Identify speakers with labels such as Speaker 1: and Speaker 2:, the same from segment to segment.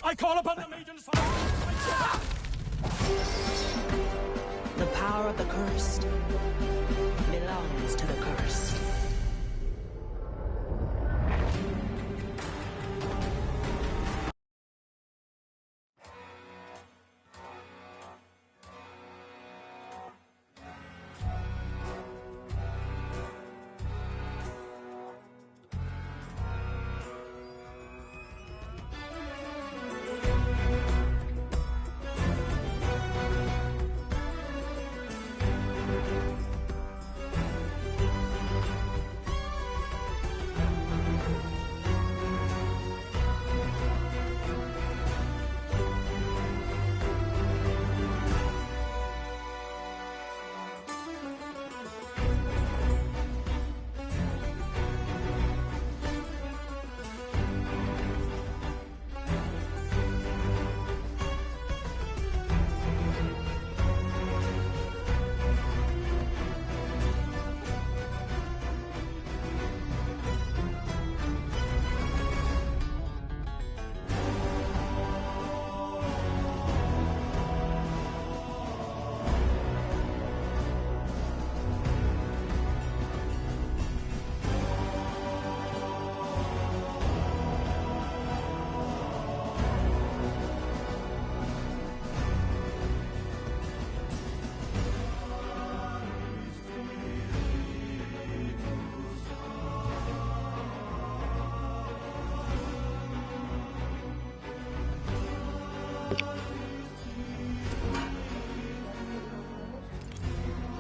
Speaker 1: I call upon the maidens for
Speaker 2: The power of the cursed belongs to the cursed.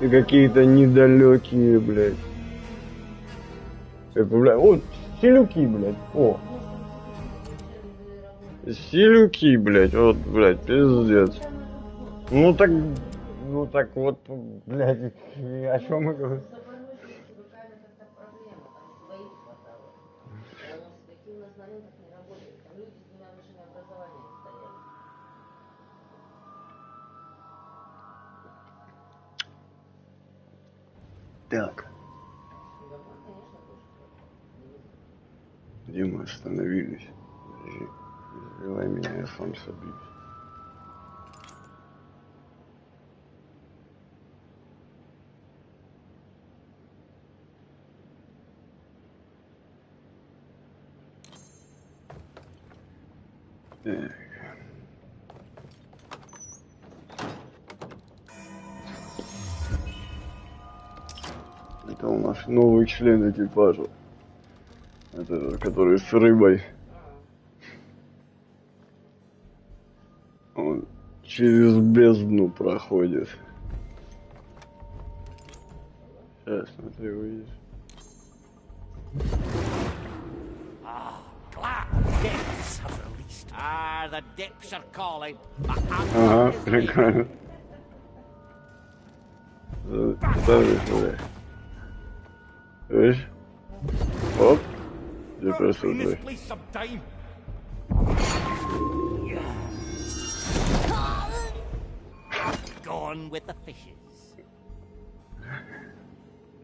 Speaker 3: И какие-то недалекие, блядь. Это, блядь, о, селюки, блядь, о. Селюки, блядь, вот, блядь, пиздец. Ну так вот, блядь, о чем мы говорим? Так. Где мы остановились? Подожди. Сбивай меня, я сам собьюсь. Так. Это у нас новый член экипажа. Это который с рыбой. Он через бездну проходит. Сейчас, смотри, увидишь. Ага, прикольно. Смотри, смотри. Видишь? Оп. Теперь смотри.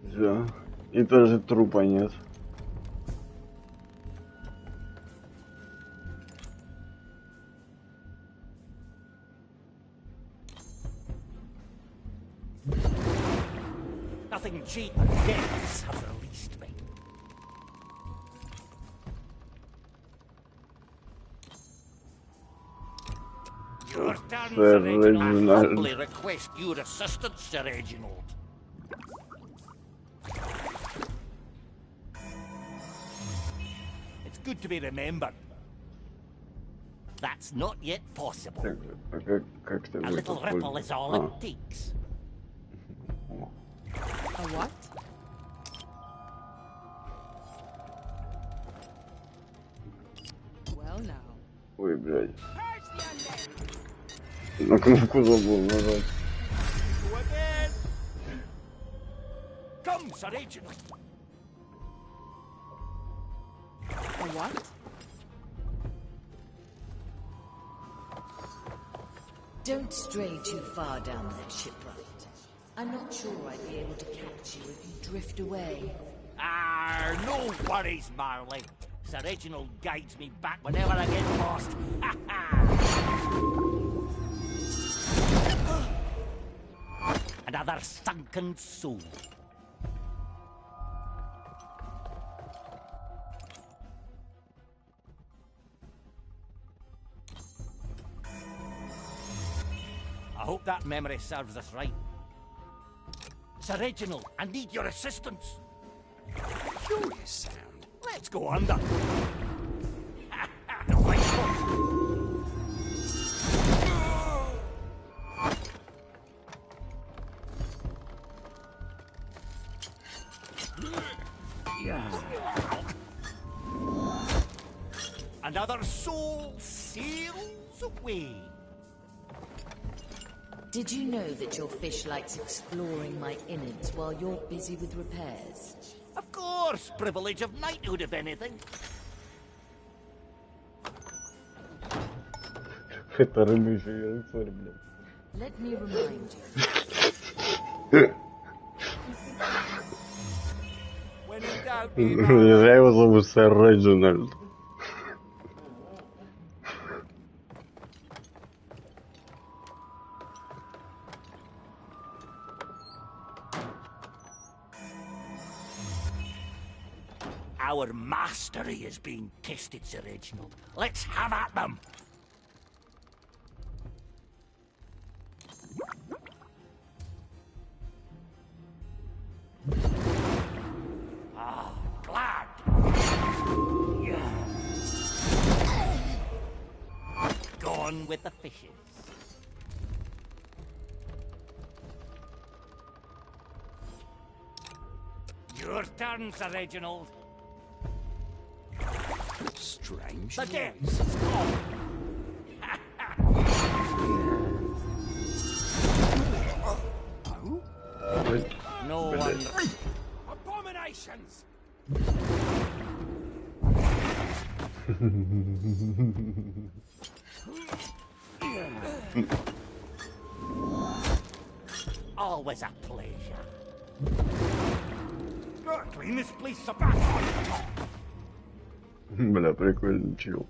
Speaker 3: Все. И даже трупа нет.
Speaker 1: Nothing cheap. Deaths have released me. Your turn, Sir Reginald. I humbly request your assistance, Sir Reginald. It's good to be remembered. That's not yet possible. A little ripple is all it takes.
Speaker 2: A what? Well now.
Speaker 3: Ой, блядь. На кнопку забыл нажать.
Speaker 1: Come, Sir Reginald.
Speaker 2: A what?
Speaker 4: Don't stray too far down that shipwright. I'm not sure I'd be able to catch you if you drift away.
Speaker 1: Ah, no worries, Marley. Sir Reginald guides me back whenever I get lost. Ha ha! another sunken soul. I hope that memory serves us right. Sir Reginald, I need your assistance.
Speaker 5: Curious sound.
Speaker 1: Let's go under. Another soul sails away.
Speaker 4: Did you know that your fish likes exploring my innards while you're busy with repairs?
Speaker 1: Of course, privilege of knighthood, if anything.
Speaker 3: Это рыбий рыцарь, блядь.
Speaker 4: Let me remind you.
Speaker 1: When in doubt,
Speaker 3: Нельзя его зовут сэр Реджинальд.
Speaker 1: our mastery is being tested, Sir Reginald. Let's have at them. Ah, glad. Yeah. Gone with the fishes. Your turn, Sir Reginald.
Speaker 5: Strange.
Speaker 1: The depths is gone. No wonder. Abominations! Always a pleasure. Clean this place up back on top.
Speaker 3: Бля, прикольный чел.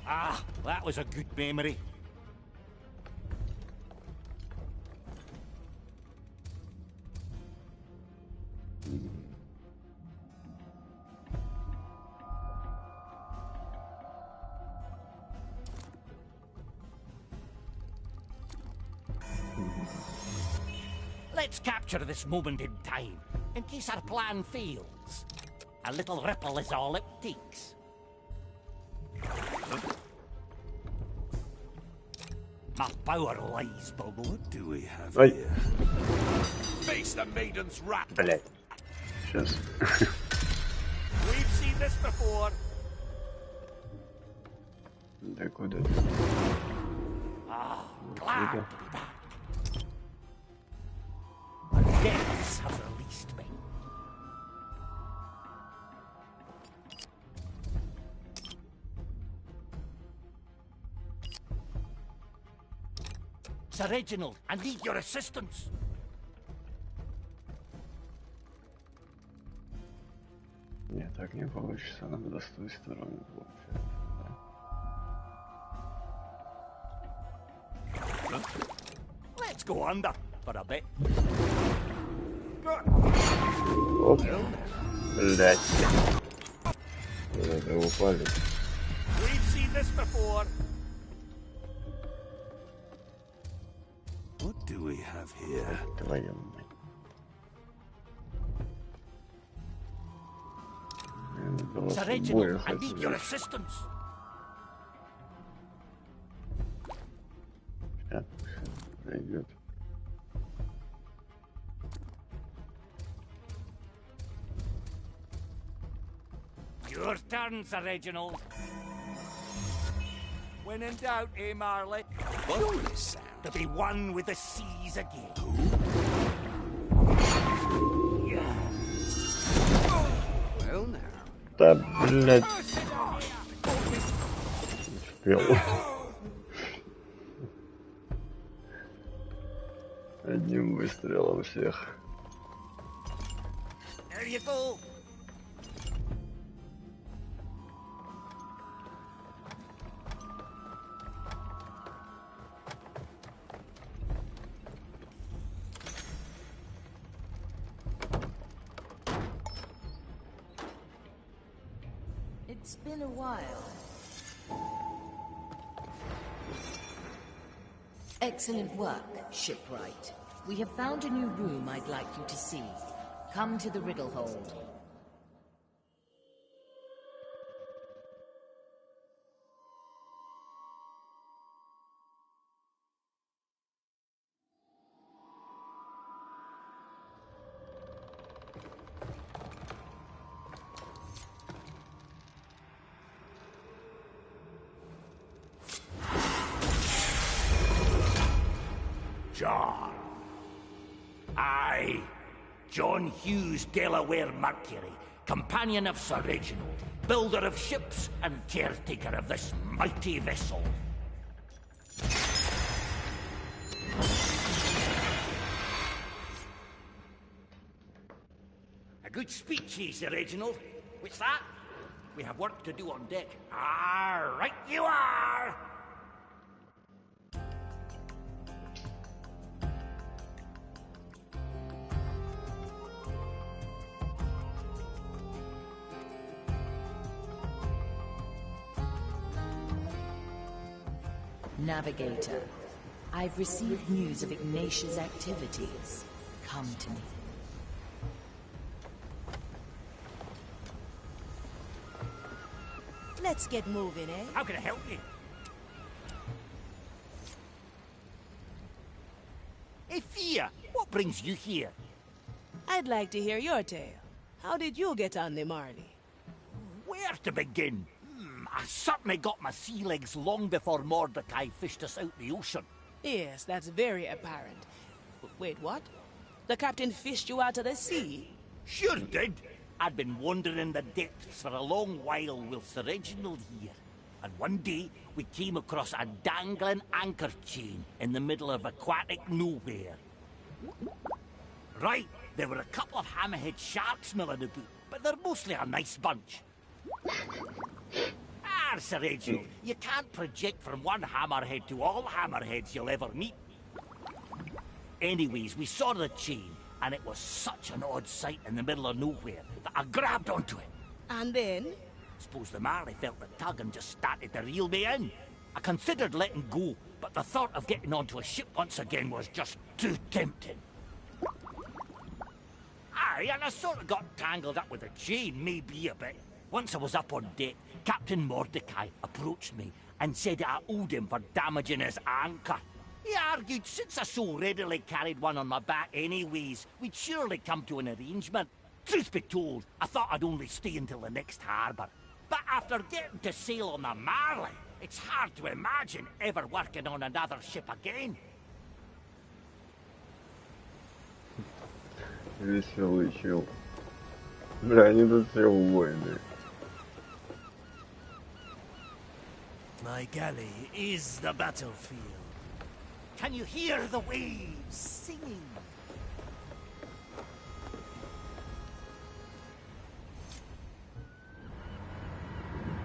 Speaker 1: Ah, that was a good memory. Let's capture this moment in time, in case our plan fails. A little ripple is all it takes. My power lies below.
Speaker 5: What do we have
Speaker 3: Ой,
Speaker 5: here? Face the maiden's wrath.
Speaker 3: блядь. Сейчас.
Speaker 1: We've seen this before.
Speaker 3: Да куда?
Speaker 1: Ah, glad to be back. The depths have released me. Sir Reginald, I need your assistance.
Speaker 3: Нет, так не получится. Надо с той стороны получается.
Speaker 1: Let's go under for a bit.
Speaker 3: Оп. Блядь. Это упали.
Speaker 1: We've seen this before.
Speaker 5: What do we have here?
Speaker 3: Твою мать.
Speaker 1: Sir Reginald, I need your assistance.
Speaker 3: Сейчас зайдет.
Speaker 1: Your turn, Sir Reginald. When in doubt, eh, Marley?
Speaker 5: Curious sound.
Speaker 1: To be one with the seas again. Yeah.
Speaker 5: Well now.
Speaker 3: Да, блядь. Успел. Одним выстрелом всех.
Speaker 1: There you go.
Speaker 4: It's been a while. Excellent work, shipwright. We have found a new room I'd like you to see. Come to the riddle hold.
Speaker 1: John. I, John Hughes Delaware Mercury, companion of Sir Reginald, builder of ships and caretaker of this mighty vessel. A good speech, ye, Sir Reginald. What's that? We have work to do on deck. Ah, right you are!
Speaker 4: Navigator, I've received news of Ignatia's activities. Come to me.
Speaker 6: Let's get moving, eh?
Speaker 1: How can I help you? Hey, Fia, what brings you here?
Speaker 6: I'd like to hear your tale. How did you get on the Marley?
Speaker 1: Where to begin? I certainly got my sea legs long before Mordecai fished us out the ocean.
Speaker 6: Yes, that's very apparent. Wait, what? The captain fished you out of the sea?
Speaker 1: Sure did. I'd been wandering in the depths for a long while with Sir Reginald here. And one day, we came across a dangling anchor chain in the middle of aquatic nowhere. Right, there were a couple of hammerhead sharks milling about, but they're mostly a nice bunch. Ah, Sir Reginald, you can't project from one hammerhead to all hammerheads you'll ever meet. Anyways, we saw the chain, and it was such an odd sight in the middle of nowhere that I grabbed onto it.
Speaker 6: And then?
Speaker 1: Suppose the Marley felt the tug and just started to reel me in. I considered letting go, but the thought of getting onto a ship once again was just too tempting. Aye, and I sort of got tangled up with the chain, maybe a bit. Once I was up on deck, Captain Mordecai approached me and said I owed him for damaging his anchor. He argued since I so readily carried one on my back anyways, we'd surely come to an arrangement. Truth be told, I thought I'd only stay until the next harbour. But after getting to sail on the Marley, it's hard to imagine ever working on another ship again.
Speaker 3: Веселый чел. Бля, они тут все убойные.
Speaker 7: My galley is the battlefield.
Speaker 1: Can you hear the waves singing?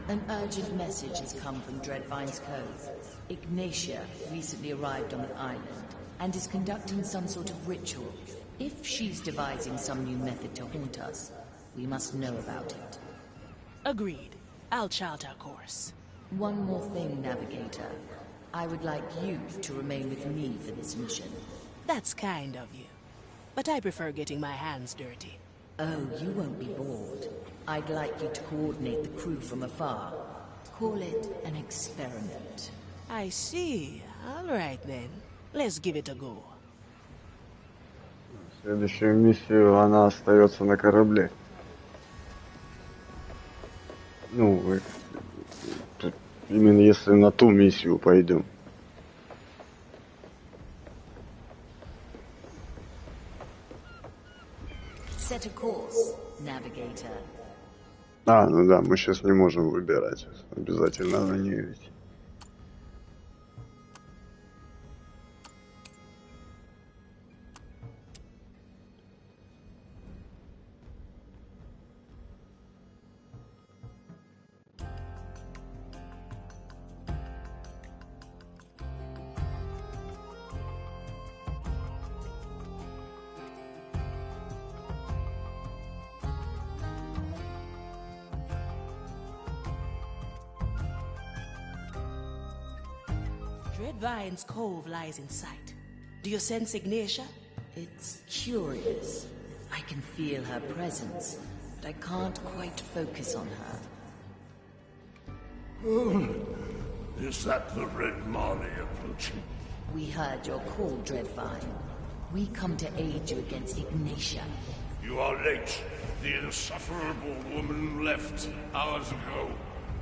Speaker 4: An urgent message has come from Dreadvine's Cove. Ignatia recently arrived on the island and is conducting some sort of ritual. If she's devising some new method to haunt us, we must know about it.
Speaker 6: Agreed. I'll chart our course.
Speaker 4: One more thing, Navigator. I would like you to remain with me for this mission.
Speaker 6: That's kind of you. But I prefer getting my hands dirty.
Speaker 4: Oh, you won't be bored. I'd like you to coordinate the crew from afar. Call it an experiment.
Speaker 6: I see. All right then. Let's give it a go.
Speaker 3: Следующую миссию она остается на корабле. Ну, именно если на ту миссию пойдем.
Speaker 4: Set a course, Navigator.
Speaker 3: А, ну да, мы сейчас не можем выбирать. Обязательно на нее ведь.
Speaker 6: Dreadvine's Cove lies in sight. Do you sense Ignatia?
Speaker 4: It's curious. I can feel her presence, but I can't quite focus on her.
Speaker 5: Is that the Red Marley approaching?
Speaker 4: We heard your call, Dreadvine. We come to aid you against Ignatia.
Speaker 5: You are late. The insufferable woman left hours ago.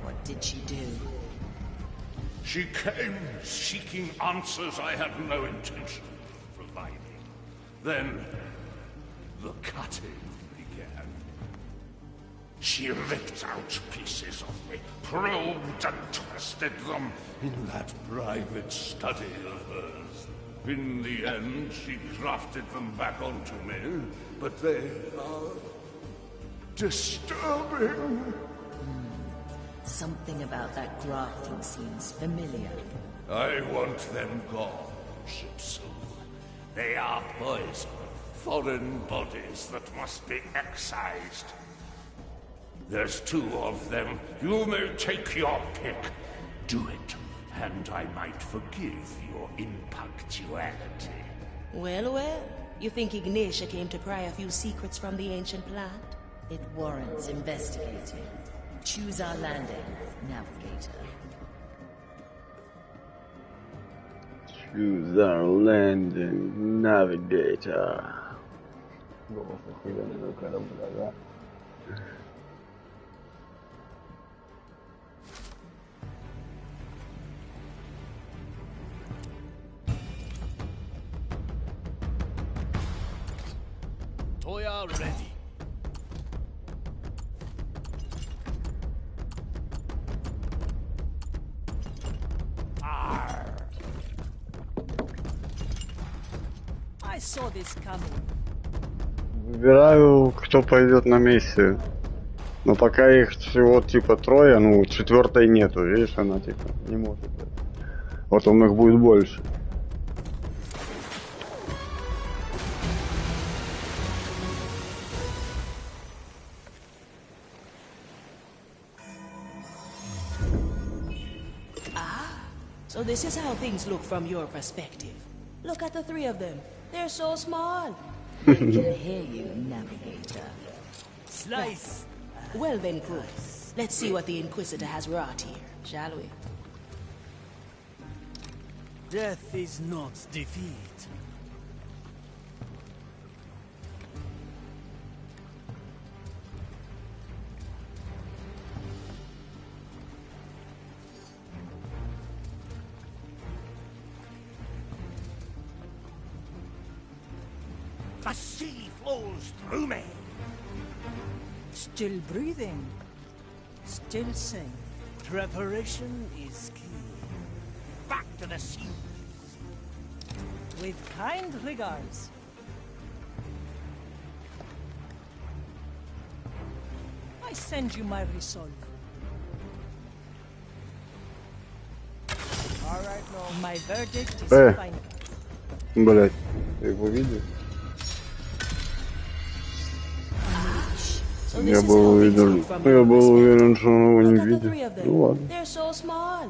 Speaker 4: What did she do?
Speaker 5: She came seeking answers I had no intention of providing. Then, the cutting began. She ripped out pieces of me, probed and twisted them in that private study of hers. In the end, she grafted them back onto me, but they are disturbing.
Speaker 4: Something about that grafting seems familiar.
Speaker 5: I want them gone, Shipsu. They are poison, foreign bodies that must be excised. There's 2 of them. You may take your pick. Do it, and I might forgive your impunctuality.
Speaker 6: Well, well. You think Ignatia came to pry a few secrets from the ancient plant?
Speaker 4: It warrants investigating. Choose our landing, Navigator.
Speaker 3: Choose our landing, Navigator. Голос охуенного корабля, да?
Speaker 7: Toya ready.
Speaker 2: I saw this coming.
Speaker 3: Выбираю, кто пойдет на миссию. Но пока их всего типа 3, ну 4-й нету, видишь, она типа не может. Вот он их будет больше.
Speaker 6: So this is how things look from your perspective. Look at the 3 of them. They're so small.
Speaker 4: They can hear you, Navigator.
Speaker 7: Slice.
Speaker 6: Well then, crew. Let's see what the Inquisitor has wrought here, shall we?
Speaker 7: Death is not defeat.
Speaker 1: The sea flows through me.
Speaker 2: Still breathing. Still sing.
Speaker 7: Preparation is key.
Speaker 1: Back to the sea.
Speaker 2: With kind regards. I send you my resolve. All right, no. My verdict is final.
Speaker 3: Блять, ты его видел? Я был уверен, что он его не видит. Ну ладно.
Speaker 6: They're so small.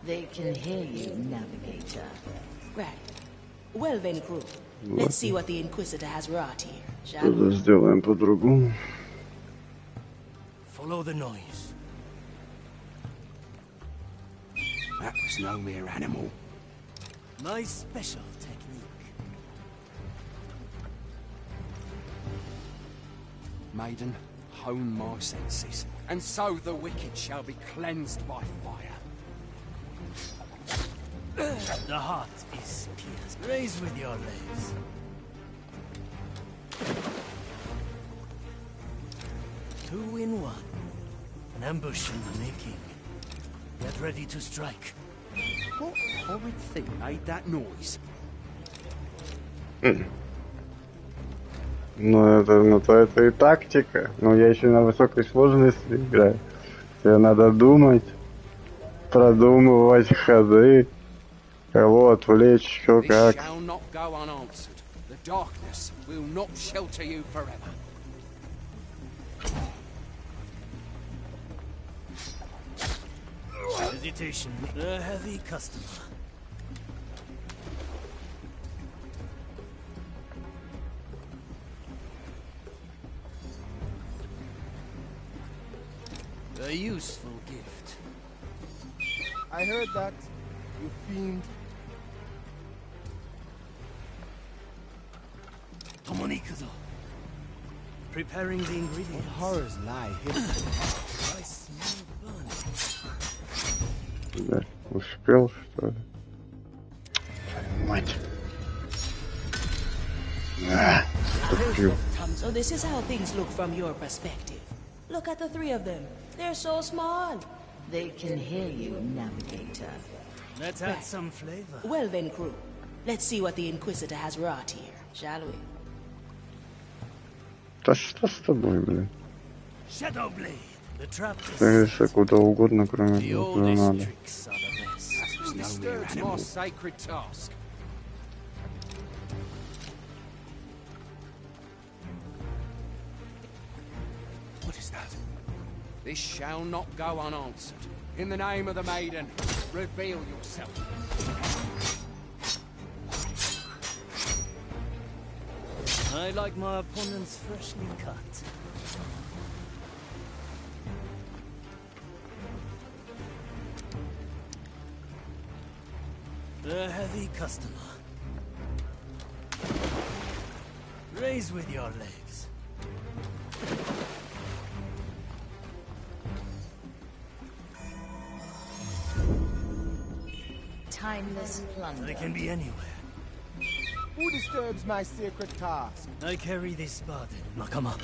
Speaker 4: They can hear you, Navigator.
Speaker 6: Right. Well then, crew. Let's see what the Inquisitor has wrought here, shall
Speaker 3: Что-то
Speaker 6: we?
Speaker 3: сделаем по-другому.
Speaker 7: Follow the noise.
Speaker 5: That was no mere animal.
Speaker 7: My special technique.
Speaker 8: Maiden, hone my senses, and so the wicked shall be cleansed by fire.
Speaker 7: The heart is pierced. Raise with your legs. 2 in 1. An ambush in the making. Get ready to strike.
Speaker 8: What horrid thing made that noise?
Speaker 3: Ну это и тактика. Но я еще на высокой сложности играю. Тебе надо думать, продумывать ходы, кого отвлечь, что
Speaker 8: This
Speaker 3: как.
Speaker 8: shall not go unanswered. The darkness will not shelter you forever.
Speaker 7: Hesitation, a heavy customer. A useful gift.
Speaker 8: I heard that, you fiend.
Speaker 7: Tomonikuzo. Preparing the ingredients.
Speaker 8: What horrors lie hidden?
Speaker 7: I smell burning.
Speaker 3: Да, успел, что ли? Мать. А, тупил.
Speaker 6: So this is how things look from your perspective. Look at the three of them. They're so small.
Speaker 4: They can hear you, Navigator.
Speaker 7: Let's add some flavor.
Speaker 6: Well then, crew. Let's see what the Inquisitor has wrought here, shall we?
Speaker 3: Да что с тобой, блин?
Speaker 7: Shadow Blade. The trap is
Speaker 3: Двигайся куда угодно, кроме
Speaker 7: the
Speaker 3: того, куда
Speaker 7: oldest
Speaker 3: надо.
Speaker 7: tricks are the best.
Speaker 8: Who disturbs my sacred task? What is that? This shall not go unanswered. In the name of the maiden, reveal yourself.
Speaker 7: I like my opponents freshly cut. A heavy customer. Raise with your legs.
Speaker 4: Timeless plunder.
Speaker 7: They can be anywhere.
Speaker 8: Who disturbs my sacred task?
Speaker 7: I carry this burden, Nakama.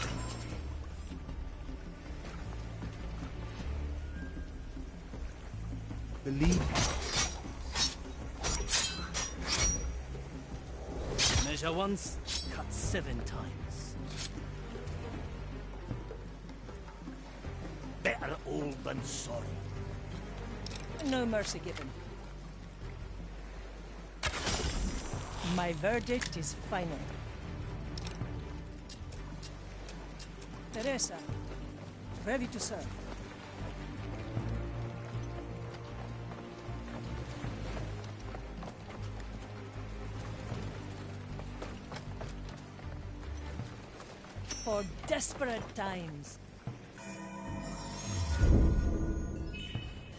Speaker 8: Believe
Speaker 7: Measure once, cut 7 times.
Speaker 1: Better old than sorry.
Speaker 9: No mercy given. My verdict is final. Teresa, ready to serve. For desperate times.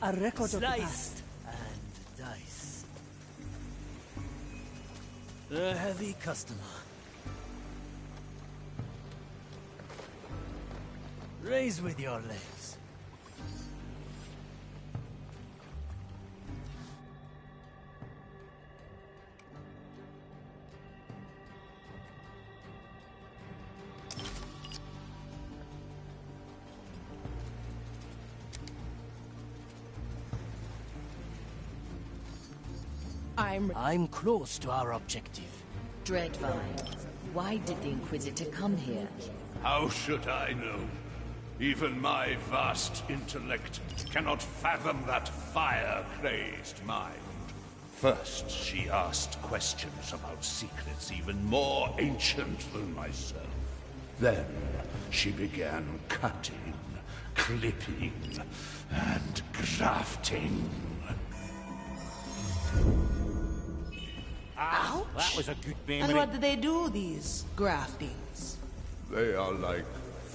Speaker 9: A record of the past.
Speaker 7: Sliced and diced. A heavy customer. Raise with your legs. I'm close to our objective.
Speaker 4: Dreadvine, why did the Inquisitor come here?
Speaker 5: How should I know? Even my vast intellect cannot fathom that fire-crazed mind. First, she asked questions about secrets even more ancient than myself. Then, she began cutting, clipping, and grafting.
Speaker 1: Ah, that was a good memory.
Speaker 6: And what do they do, these graftings?
Speaker 5: They are like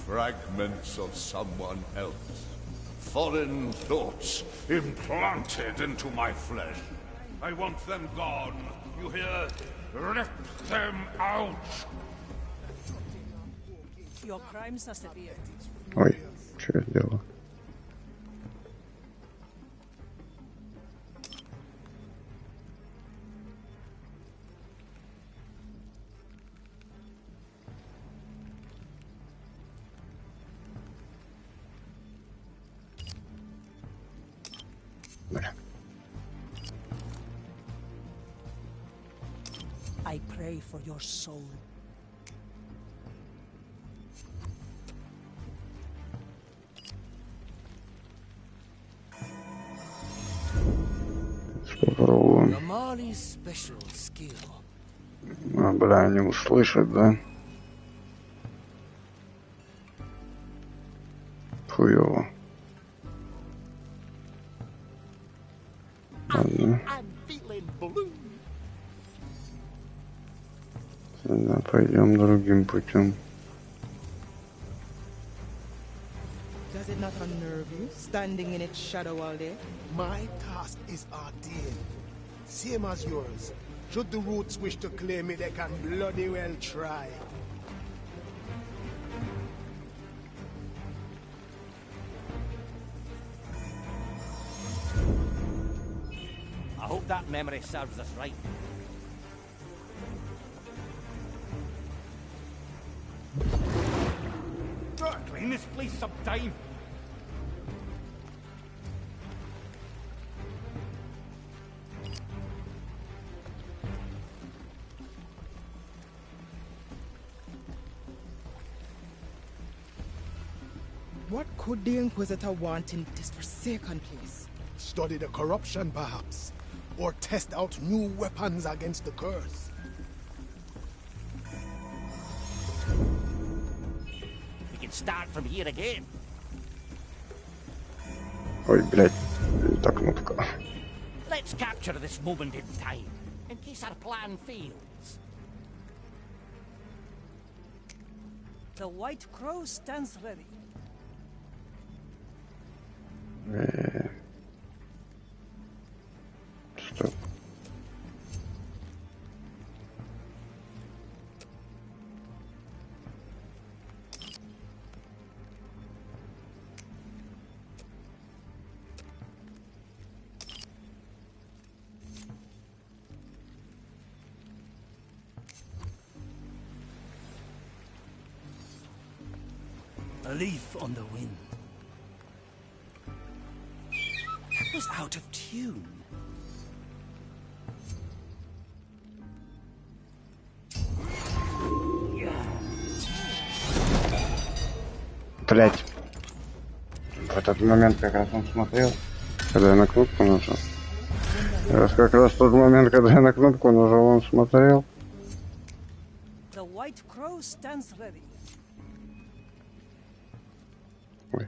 Speaker 5: fragments of someone else. Foreign thoughts implanted into my flesh. I want them gone. You hear? Rip them out!
Speaker 9: Your crimes are severe.
Speaker 3: Ой, что я сделал?
Speaker 9: I pray for your soul.
Speaker 3: Попробуем.
Speaker 7: Ramali's special skill.
Speaker 3: А, бля, не услышат, да? Хуёво. Ладно. Тогда пойдем другим путем.
Speaker 6: Does it not unnerve you,
Speaker 10: standing in its shadow all day?
Speaker 11: My task is ordained, same as yours. Should the roots wish to claim it, they can bloody well try.
Speaker 1: I hope that memory serves us right. Gotta clean this place sometime.
Speaker 10: What could the Inquisitor want in this forsaken place?
Speaker 11: Study the corruption, perhaps. Or test out new weapons against the curse.
Speaker 1: We can start from here again.
Speaker 3: Ой, блядь, та кнопка.
Speaker 1: Let's capture this moment in time, in case our plan fails.
Speaker 9: The White Crow stands ready.
Speaker 3: Что?
Speaker 7: A leaf on the wind.
Speaker 8: That was out of tune.
Speaker 3: Блять. В этот момент как раз он смотрел, когда я на кнопку нажал. Как раз тот момент, когда я на кнопку нажал, он смотрел.
Speaker 9: The White Crow stands ready.
Speaker 3: Ой.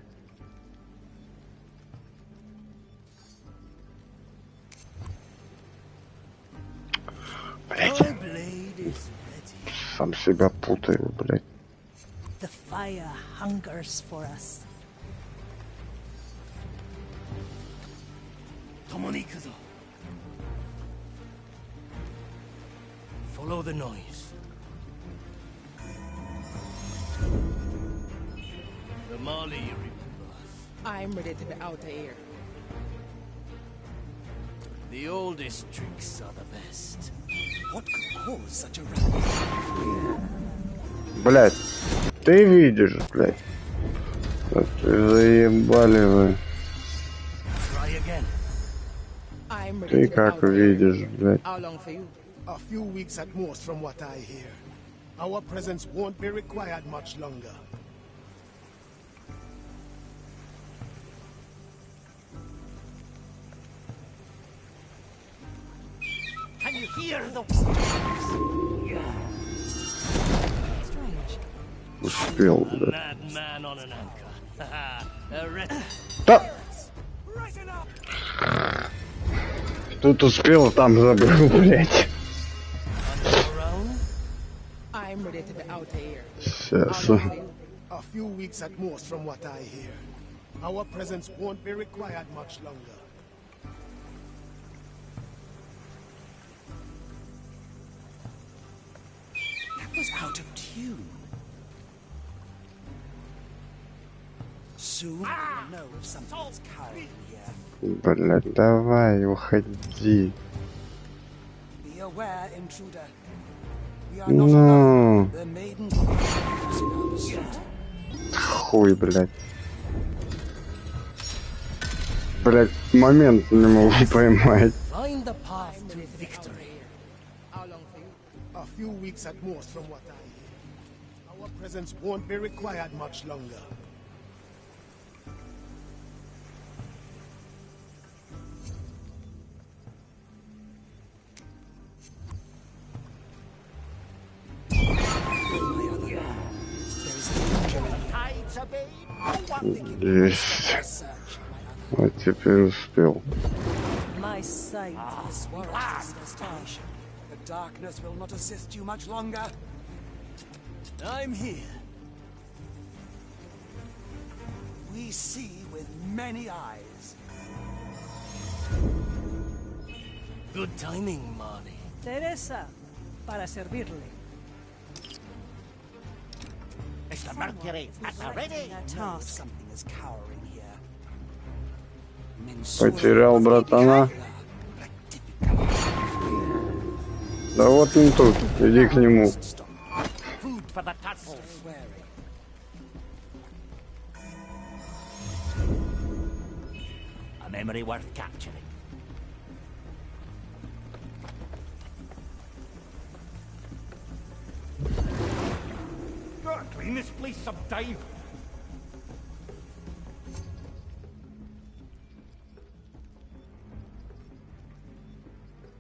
Speaker 3: Блять. Сам себя путаю, блять.
Speaker 9: The fire hungers for us.
Speaker 7: Follow the noise. The Mali you remember.
Speaker 10: I'm ready to be out of here.
Speaker 7: The oldest tricks are the best.
Speaker 8: What could cause such a ruckus?
Speaker 3: Блять. Ты видишь, блять. Заебали вы. Ты как видишь, блять.
Speaker 11: How long for you? A few weeks at most from what I hear. Our presence won't be required much longer.
Speaker 1: Can you hear the...
Speaker 3: Успел, блядь.
Speaker 7: Madman on an anchor.
Speaker 3: Да! Тут успел, там забыл, блядь.
Speaker 10: I'm ready to be out of here.
Speaker 3: Сейчас.
Speaker 11: A few weeks at most from what I hear. Our presence won't be required much longer.
Speaker 8: That was out of tune. Soon we'll know if something's cowering here.
Speaker 3: Блядь, давай, уходи.
Speaker 8: Be aware, intruder. We are not
Speaker 3: Ну.
Speaker 8: alone. The maiden is in our pursuit.
Speaker 3: Хуй, блядь. Блядь, момент не могу поймать.
Speaker 7: Find the path to victory.
Speaker 11: How long for you? A few weeks at most from what I hear. Our presence won't be required much longer.
Speaker 3: Есть. Вот теперь успел.
Speaker 9: My sight is
Speaker 8: destination. The darkness will not assist you much longer.
Speaker 7: I'm here.
Speaker 8: We see where with many eyes.
Speaker 7: Good timing, Marley.
Speaker 9: Teresa, para servirle.
Speaker 1: Mr. Mercury, at the ready.
Speaker 8: Something is cowering here.
Speaker 3: Потерял братана. Да вот он тут, иди к нему.
Speaker 1: Food for the turtles. A memory worth capturing. Gotta clean this place sometime.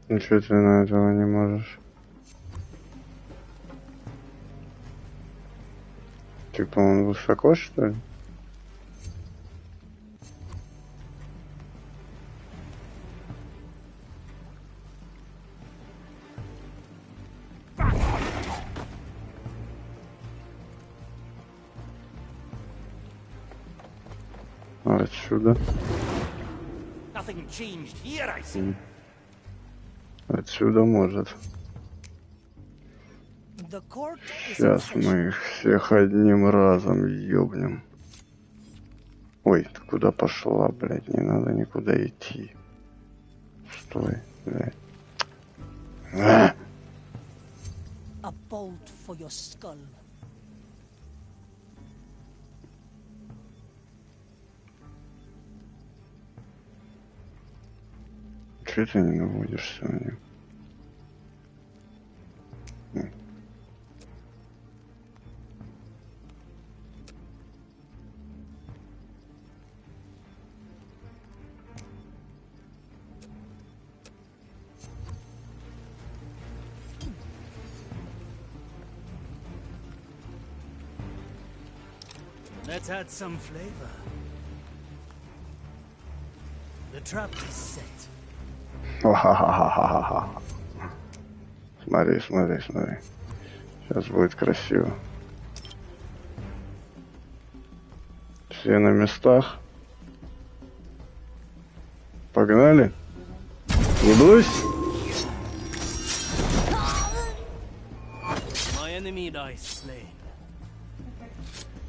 Speaker 3: Ничего ты на этого не можешь. Типа он высоко, что ли? Отсюда.
Speaker 1: Nothing changed here, I see.
Speaker 3: Отсюда может.
Speaker 9: The court is
Speaker 3: Сейчас мы их всех одним разом ёбнем. Ой, ты куда пошла, блядь? Не надо никуда идти. Стой, блядь.
Speaker 9: a bolt for your skull.
Speaker 3: Чего ты не наводишься на них?
Speaker 7: Let's add some flavor. The trap is set.
Speaker 3: Ха-ха-ха-ха-ха. Смотри, смотри, смотри. Сейчас будет красиво. Все на местах. Погнали. Ебусь.
Speaker 7: My enemy dies slain.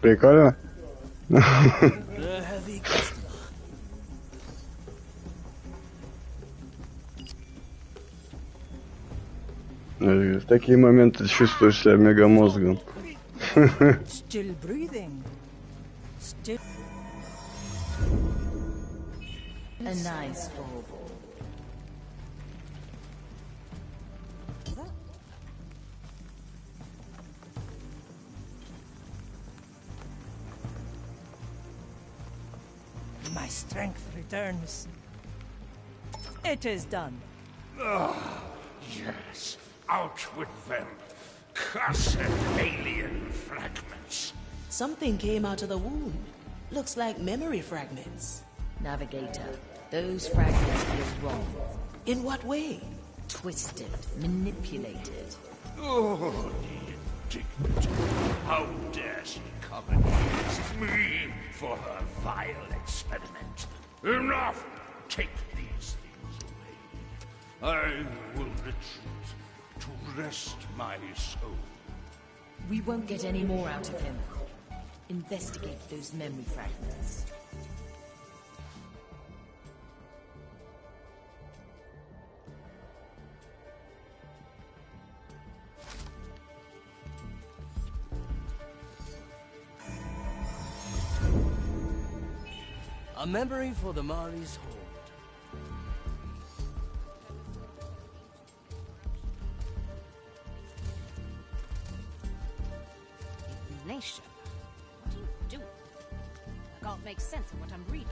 Speaker 3: Прикольно.
Speaker 7: The heavy customer.
Speaker 3: В такие моменты чувствуешь себя мегамозгом.
Speaker 9: Still breathing. Still.
Speaker 4: A nice bauble.
Speaker 9: My strength returns. It is done.
Speaker 5: Yes, out with them. Cursed alien fragments.
Speaker 6: Something came out of the wound. Looks like memory fragments.
Speaker 4: Navigator, those fragments feel wrong.
Speaker 6: In what way?
Speaker 4: Twisted, manipulated.
Speaker 5: Oh, the indignity. How dare she come against me for her vile experiment? Enough! Take these things away. I will retreat to rest my soul.
Speaker 4: We won't get any more out of him. Investigate those memory fragments.
Speaker 7: A memory for the Mari's hold.
Speaker 12: Ignition? What are you doing? I can't make sense of what I'm reading.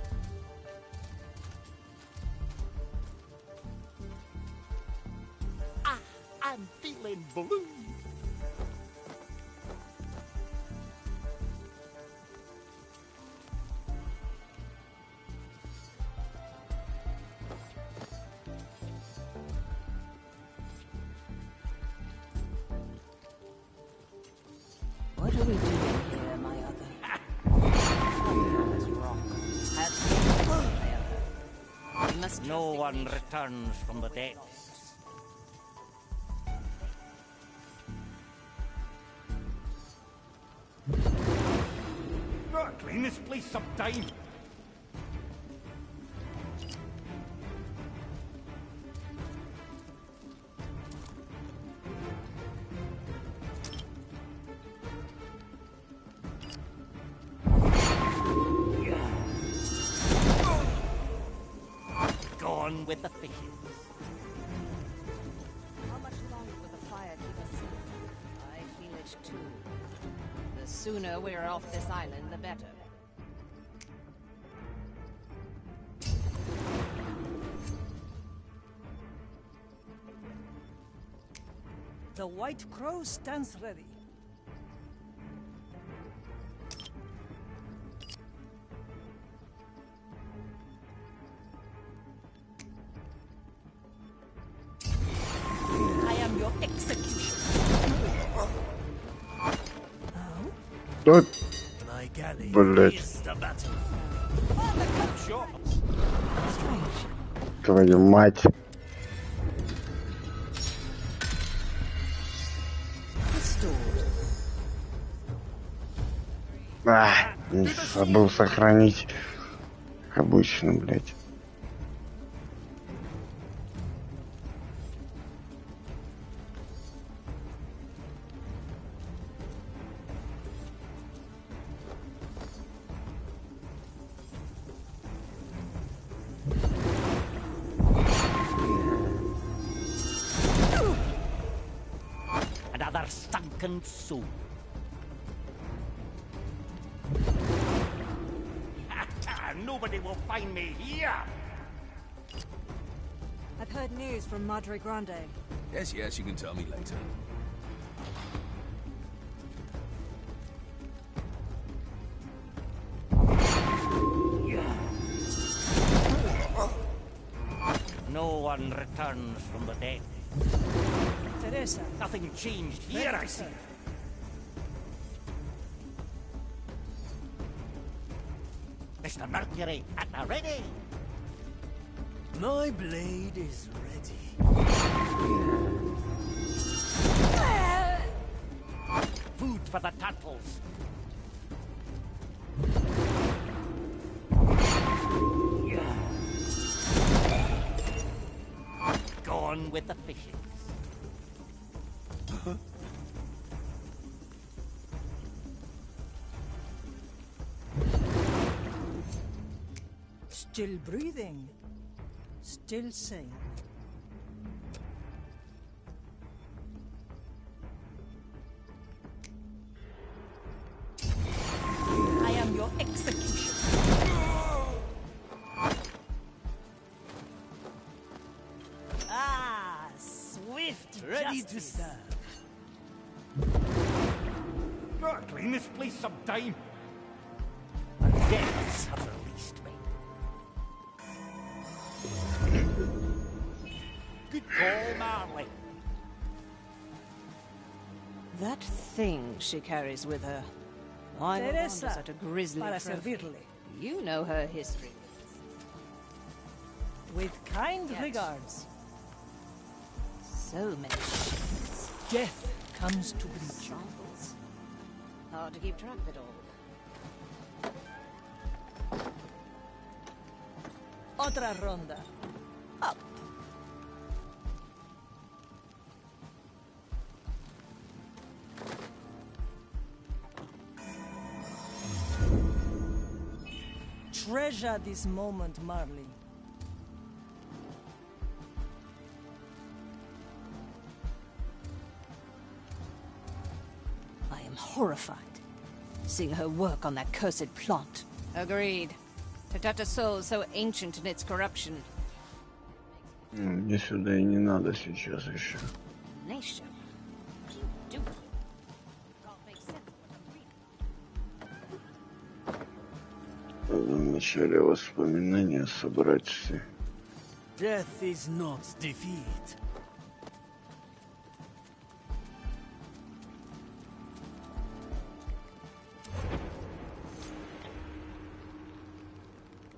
Speaker 1: I'm feeling blue.
Speaker 4: What are we doing here, my other?
Speaker 12: This rock has must
Speaker 1: No
Speaker 12: trust
Speaker 1: one
Speaker 12: Ignition.
Speaker 1: returns from the depths. Gotta clean this place sometime. Gone with the fishes.
Speaker 12: How much longer will the fire keep us safe? I feel it too. The sooner we're off this island, the better.
Speaker 9: The White Crow stands ready.
Speaker 6: I am your executioner.
Speaker 3: Тут,
Speaker 7: My galley
Speaker 3: блять,
Speaker 7: is the battle.
Speaker 3: твою мать. Забыл сохранить, как обычно, блять.
Speaker 1: Another sunken soul. Nobody will find me here.
Speaker 13: I've heard news from Madre Grande.
Speaker 14: Yes, you can tell me later.
Speaker 1: No one returns from the dead.
Speaker 9: Teresa.
Speaker 1: Nothing changed here, I see. Mr. Mercury, at the ready.
Speaker 7: My blade is ready.
Speaker 1: Food for the turtles. Gone with the fishes.
Speaker 9: Still breathing. Still sane.
Speaker 6: I am your executioner. Ah, swift
Speaker 7: Ready to
Speaker 6: justice.
Speaker 7: serve.
Speaker 1: Gotta clean this place sometime. The deaths have released me. Good call, Marley.
Speaker 12: That thing she carries with her. Why no wonder
Speaker 9: Teresa,
Speaker 12: such a grisly
Speaker 9: para
Speaker 12: trophy.
Speaker 9: servirle.
Speaker 12: You know her history.
Speaker 9: With kind
Speaker 12: Yes.
Speaker 9: regards.
Speaker 12: So many shades.
Speaker 9: Death comes to bleach.
Speaker 12: Samples. Hard to keep track of it all.
Speaker 9: Otra ronda. Up. Treasure this moment, Marley.
Speaker 12: I am horrified, seeing her work on that cursed plot. Agreed. To touch a soul so ancient in its corruption.
Speaker 3: Мне сюда и не надо сейчас еще.
Speaker 12: Nation. What are you doing? Can't make sense of what I'm reading.
Speaker 3: Надо в начале воспоминания собрать все.
Speaker 7: Death is not defeat.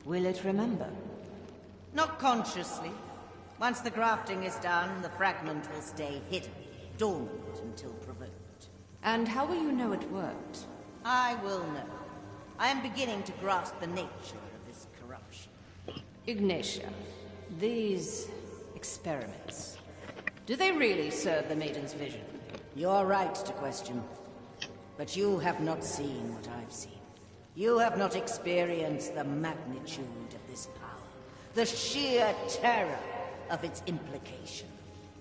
Speaker 4: Will it remember?
Speaker 15: Not consciously. Once the grafting is done, the fragment will stay hidden, dormant until provoked.
Speaker 12: And how will you know it worked?
Speaker 15: I will know. I am beginning to grasp the nature of this corruption.
Speaker 12: Ignatia, these experiments, do they really serve the Maiden's vision?
Speaker 15: You're right to question. But you have not seen what I've seen. You have not experienced the magnitude of this power, the sheer terror of its implication.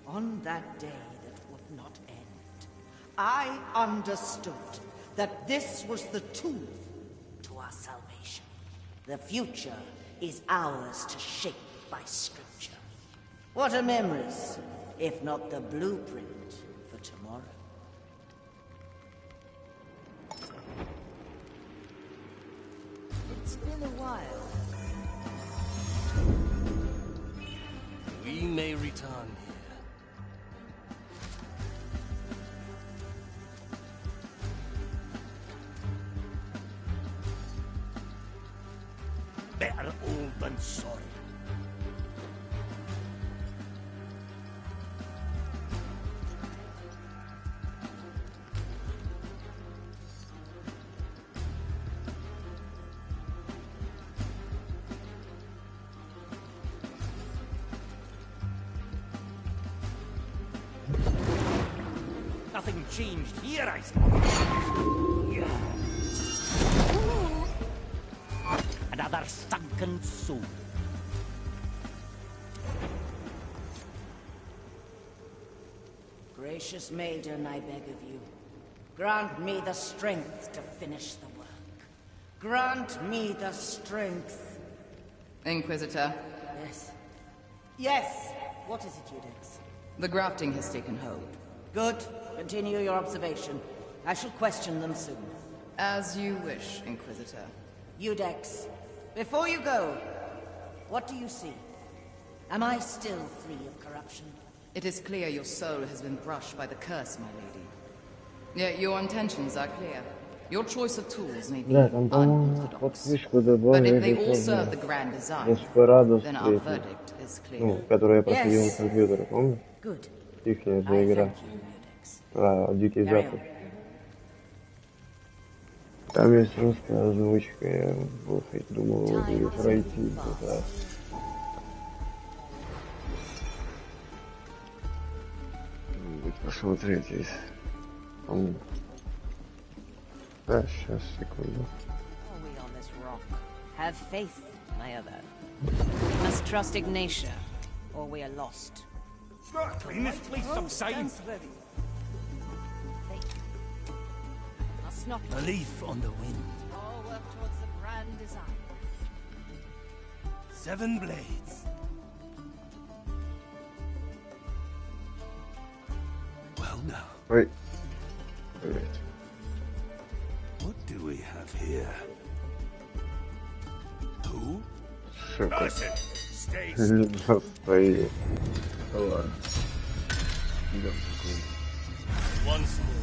Speaker 15: On that day that would not end, I understood that this was the tool to our salvation. The future is ours to shape by scripture. What are memories, if not the blueprint for tomorrow?
Speaker 12: It's been a while.
Speaker 7: We may return here.
Speaker 1: Better old than sorry. Nothing changed here, I see. Another sunken soul.
Speaker 15: Gracious maiden, I beg of you, grant me the strength to finish the work. Grant me the strength.
Speaker 16: Inquisitor.
Speaker 15: Yes. Yes! What is it, Judex?
Speaker 16: The grafting has taken hold.
Speaker 15: Good. Continue your observation. I shall question them soon.
Speaker 16: As you wish, Inquisitor.
Speaker 15: Judex, before you go, what do you see? Am I still free of corruption?
Speaker 16: It is clear your soul has been brushed by the curse, my lady. Yet your intentions are clear. Your choice of tools may be unorthodox. But if they all serve the grand design, then our verdict is clear.
Speaker 3: Ну, которую я проходил на компьютере, помнишь?
Speaker 15: Good.
Speaker 3: Ихняя же игра. Про Дикий Запад. Там есть русская озвучка, я думал, его будет пройти. Да. Посмотреть есть. Да, сейчас, секунду.
Speaker 12: Have faith, my other. We must trust Ignatia, or we are lost.
Speaker 1: Clean this place some sign.
Speaker 12: Must not
Speaker 7: A leaf on the wind.
Speaker 12: all work towards the grand design.
Speaker 7: 7 blades.
Speaker 5: Well now.
Speaker 3: Wait.
Speaker 5: What do we have here? Who?
Speaker 3: Сука.
Speaker 5: Stay
Speaker 3: Стоит. Ладно. Идем такой.
Speaker 7: Once more.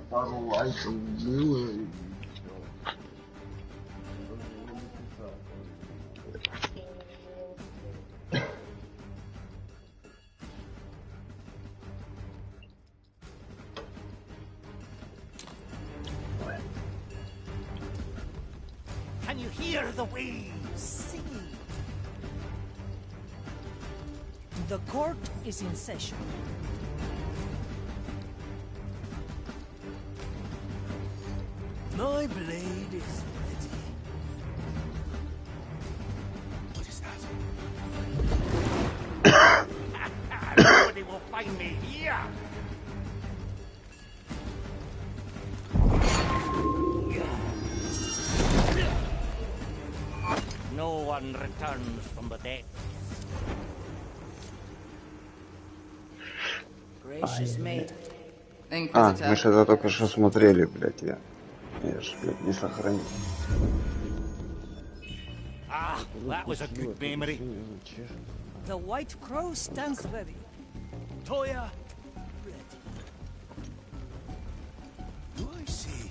Speaker 3: Пару лайков было и
Speaker 1: Can you hear the waves singing?
Speaker 9: The court is in session.
Speaker 7: My blade is ready.
Speaker 5: What is that?
Speaker 1: Nobody will find me here. No one returns from the dead.
Speaker 15: Gracious mate.
Speaker 3: мы же это только что смотрели, блядь, я ж, блядь, не сохранил.
Speaker 1: Ah, that was a good memory.
Speaker 9: The White Crow stands ready.
Speaker 7: Toya, ready.
Speaker 5: Do I see?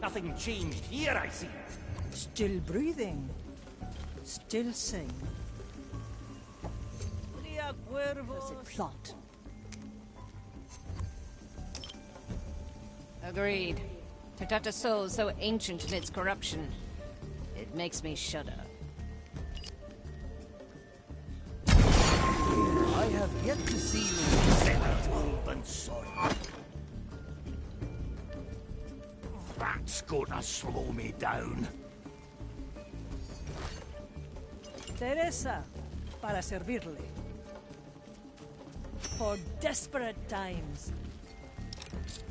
Speaker 1: Nothing changed here, I see.
Speaker 9: Still breathing. Still sane.
Speaker 12: There's a plot. Agreed. To touch a soul so ancient in its corruption, it makes me shudder.
Speaker 7: I have yet to see you
Speaker 1: Settled golden soil. That's gonna slow me down.
Speaker 9: Teresa, para servirle. For desperate times.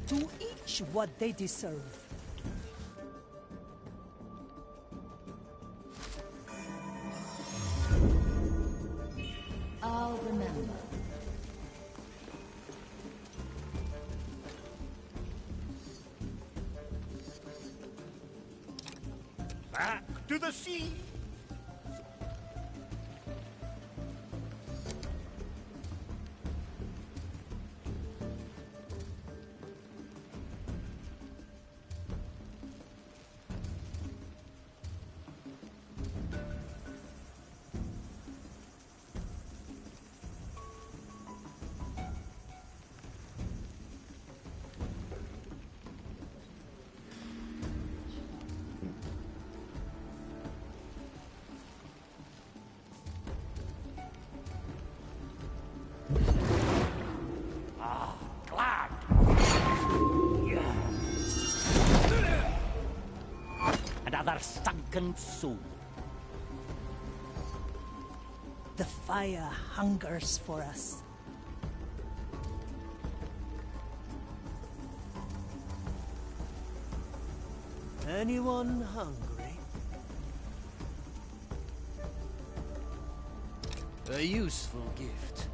Speaker 9: To each what they deserve.
Speaker 4: I'll remember.
Speaker 1: Back to the sea. Another sunken soul.
Speaker 9: The fire hungers for us.
Speaker 7: Anyone hungry? A useful gift.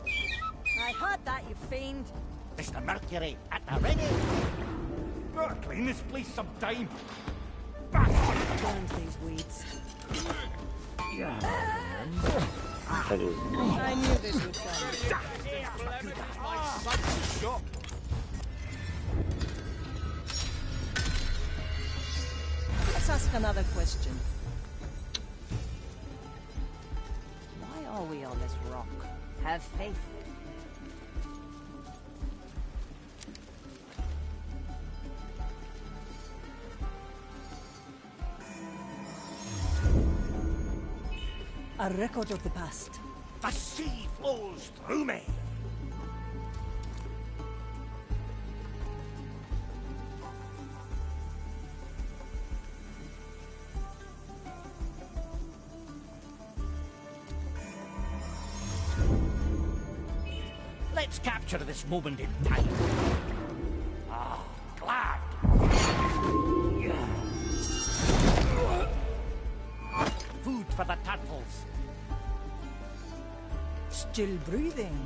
Speaker 9: I heard that, you fiend.
Speaker 1: Mr. Mercury, at the ready. Gotta clean this place sometime. Back on.
Speaker 9: Burn these weeds.
Speaker 3: I
Speaker 9: knew this would come. Let's ask another question.
Speaker 12: Why are we on this rock? Have faith.
Speaker 9: A record of the past.
Speaker 1: The sea flows through me. Let's capture this moment in time. Ah, glad. Food for the turtles.
Speaker 9: Still breathing.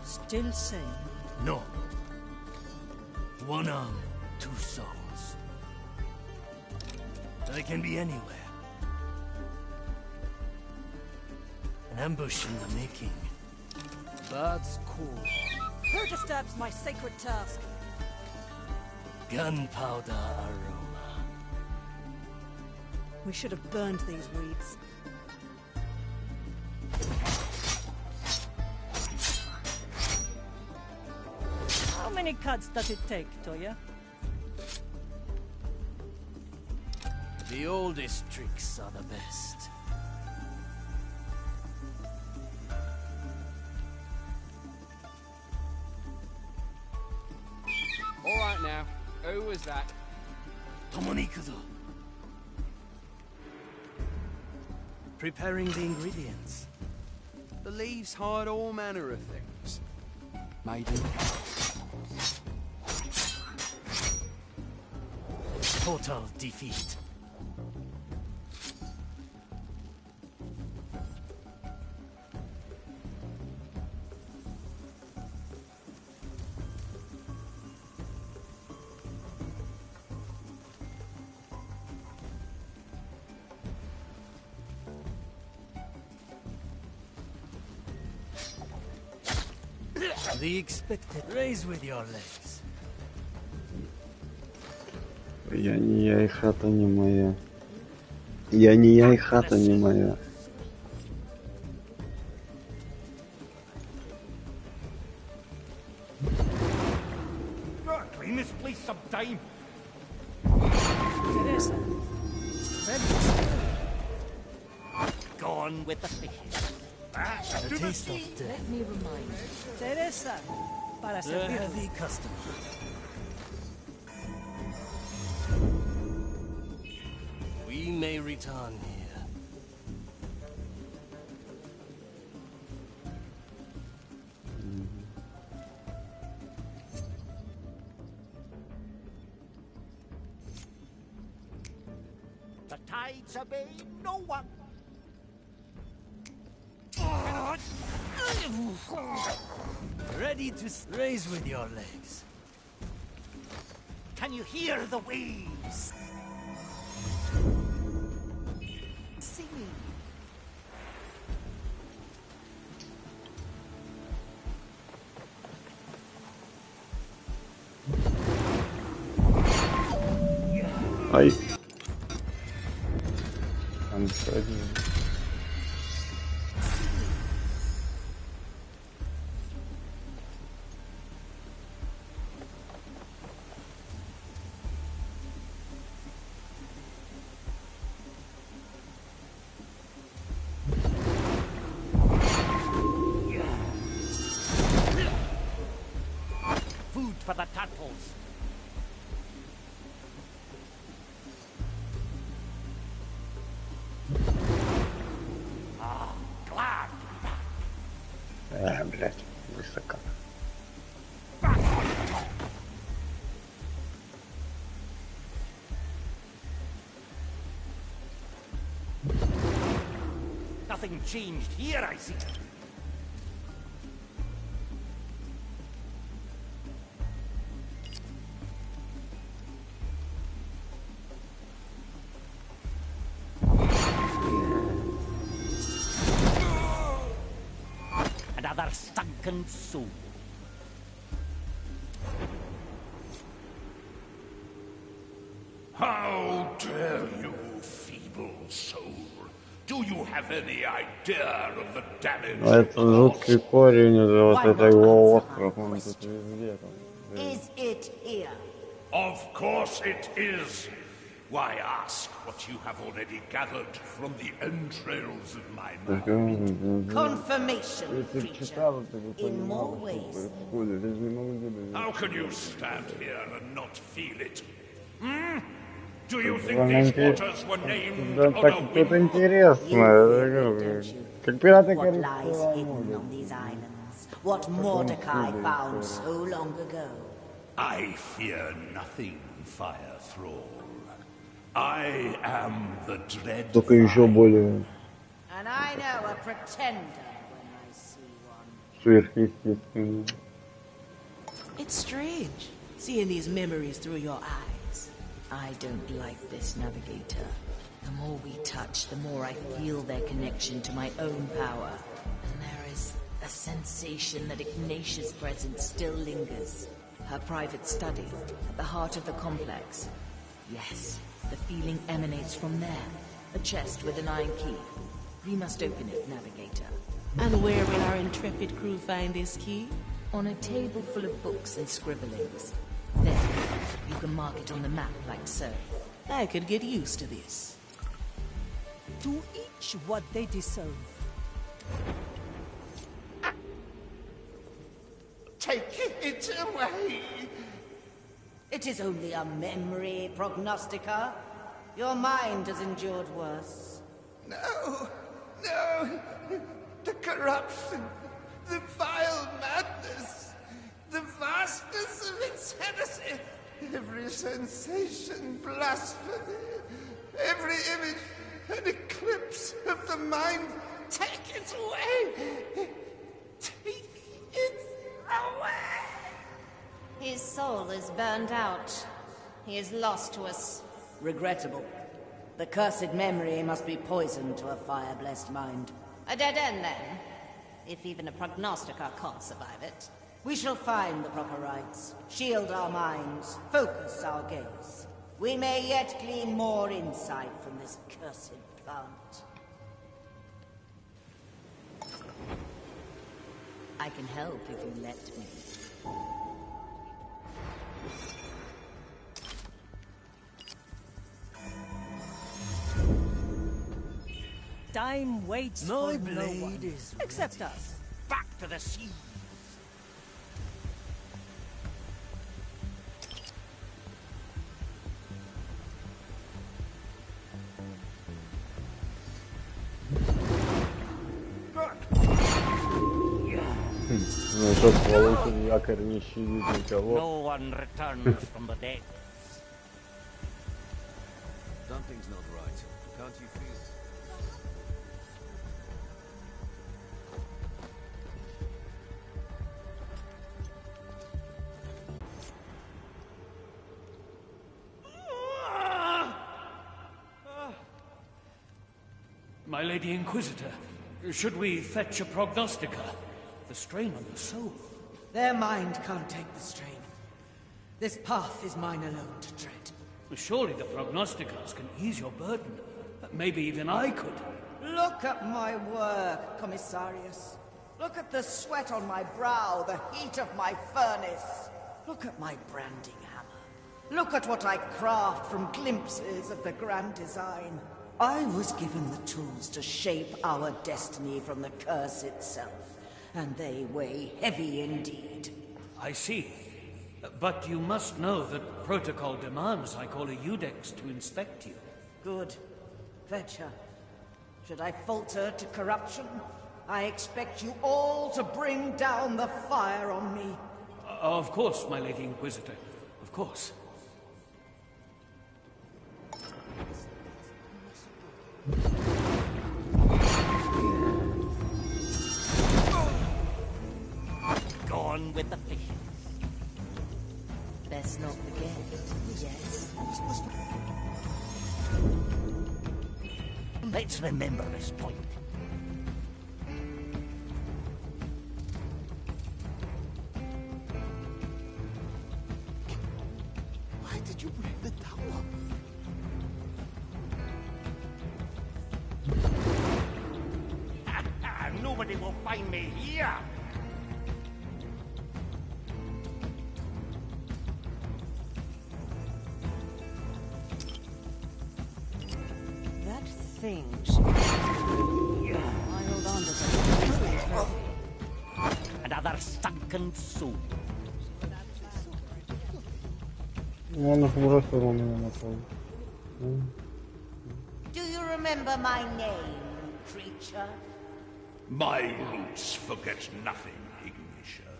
Speaker 9: Still sane.
Speaker 7: No. One arm, two souls. They can be anywhere. An ambush in the making. That's cool.
Speaker 9: Who disturbs my sacred task?
Speaker 7: Gunpowder aroma.
Speaker 9: We should have burned these weeds. How many cuts does it take, Toya?
Speaker 7: The oldest tricks are the best.
Speaker 8: All right now, who was that?
Speaker 7: Tomonikuzo. Preparing the ingredients.
Speaker 8: The leaves hide all manner of things. Maiden.
Speaker 7: Total defeat. The expected. Raise with your legs.
Speaker 3: Я не я и хата не моя. Я не я и хата не моя.
Speaker 1: Clean this place sometime.
Speaker 9: Teresa.
Speaker 1: Gone with the fishes.
Speaker 7: A taste of death.
Speaker 4: Let me remind you.
Speaker 9: Teresa. Para
Speaker 7: The
Speaker 9: servir.
Speaker 7: heavy customer. We may return here.
Speaker 1: The tides obey no one.
Speaker 7: Ready to raise with your legs.
Speaker 1: Can you hear the waves? Singing.
Speaker 3: Ай. Антоний.
Speaker 1: Food for the turtles. Glad to be back.
Speaker 3: Блядь, высоко.
Speaker 1: Nothing changed here, I see. Another sunken soul.
Speaker 5: How dare you, feeble soul? Do you have any idea of the damage?
Speaker 3: А это жуткий корень из-за вот этого острова, он тут везде.
Speaker 15: Is it here?
Speaker 5: Of course it is. Why ask what you have already gathered from the entrails of my mind?
Speaker 15: Confirmation, creature. In more ways.
Speaker 5: How can you stand here and not feel it? Hmm? Do you think these waters were named
Speaker 3: Да
Speaker 5: on
Speaker 3: так
Speaker 5: a
Speaker 3: тут
Speaker 5: whim?
Speaker 3: интересно. Как пираты
Speaker 15: What lies
Speaker 3: Карибского
Speaker 15: hidden on these islands? What Mordecai found so long ago?
Speaker 5: I fear nothing, Fire Thrall. I am the dread.
Speaker 3: Только еще более
Speaker 15: And I know a pretender when I see one.
Speaker 3: сверхъестественный.
Speaker 6: It's strange, seeing these memories through your eyes.
Speaker 4: I don't like this, Navigator. The more we touch, the more I feel their connection to my own power. And there is a sensation that Ignatia's presence still lingers. Her private study, at the heart of the complex. Yes, the feeling emanates from there. A chest with an iron key. We must open it, Navigator.
Speaker 6: And where will our intrepid crew find this key?
Speaker 4: On a table full of books and scribblings. Then, you can mark it on the map like so.
Speaker 6: I could get used to this.
Speaker 9: To each what they deserve.
Speaker 11: Take it away!
Speaker 15: It is only a memory, Prognostica. Your mind has endured worse.
Speaker 11: No, no! The corruption, the vile madness, the vastness of its heresy, every sensation blasphemy, every image an eclipse of the mind. Take it away! Take it away!
Speaker 12: His soul is burned out. He is lost to us.
Speaker 15: Regrettable. The cursed memory must be poisoned to a fire-blessed mind.
Speaker 12: A dead end, then. If even a prognostica can't survive it.
Speaker 15: We shall find the proper rites, shield our minds, focus our gaze. We may yet glean more insight from this cursed plant.
Speaker 4: I can help if you let me.
Speaker 9: Time waits
Speaker 7: My
Speaker 9: for no
Speaker 7: blade
Speaker 9: one,
Speaker 7: is
Speaker 9: except us.
Speaker 1: Back to the sea.
Speaker 3: Ну, чтоб сволочи якорь не щадит никого.
Speaker 1: No one returns from the dead.
Speaker 14: Something's not right. Can't you feel it?
Speaker 7: My Lady Inquisitor, should we fetch a prognostica? The strain on the soul.
Speaker 15: Their mind can't take the strain. This path is mine alone to tread.
Speaker 7: Surely the prognosticas can ease your burden. Maybe even I could.
Speaker 15: Look at my work, Commissarius. Look at the sweat on my brow, the heat of my furnace. Look at my branding hammer. Look at what I craft from glimpses of the grand design. I was given the tools to shape our destiny from the curse itself, and they weigh heavy indeed.
Speaker 7: I see. But you must know that protocol demands I call a Eudex to inspect you.
Speaker 15: Good. Fetch her. Should I falter to corruption, I expect you all to bring down the fire on me.
Speaker 7: Of course, my Lady Inquisitor. Of course.
Speaker 1: Gone with the fish.
Speaker 4: Best not forget, yes.
Speaker 1: Let's remember this point.
Speaker 11: Why did you break the tower?
Speaker 1: Nobody will find me here.
Speaker 12: That thing should be... I hold on to that.
Speaker 1: Another sunken soul.
Speaker 3: Он их просто у меня напал.
Speaker 15: Do you remember my name, creature?
Speaker 5: My roots forget nothing, Ignitia.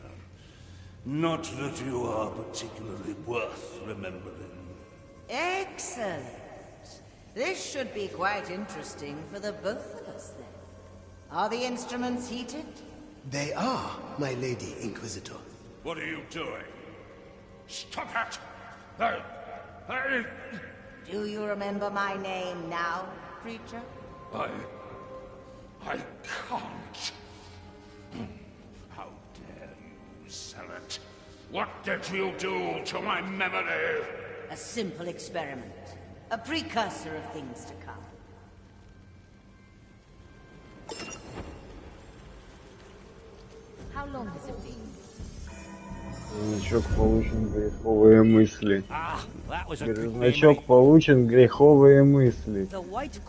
Speaker 5: Not that you are particularly worth remembering.
Speaker 15: Excellent. This should be quite interesting for the both of us, then. Are the instruments heated?
Speaker 11: They are, my Lady Inquisitor.
Speaker 5: What are you doing? Stop it!
Speaker 15: Do you remember my name now, creature?
Speaker 5: I can't. How dare you sell it? What did you do to my memory?
Speaker 15: A simple experiment. A precursor of things to come. How long has it been?
Speaker 3: Значок получен, греховые мысли.
Speaker 1: That was a
Speaker 3: Значок получен, греховые мысли.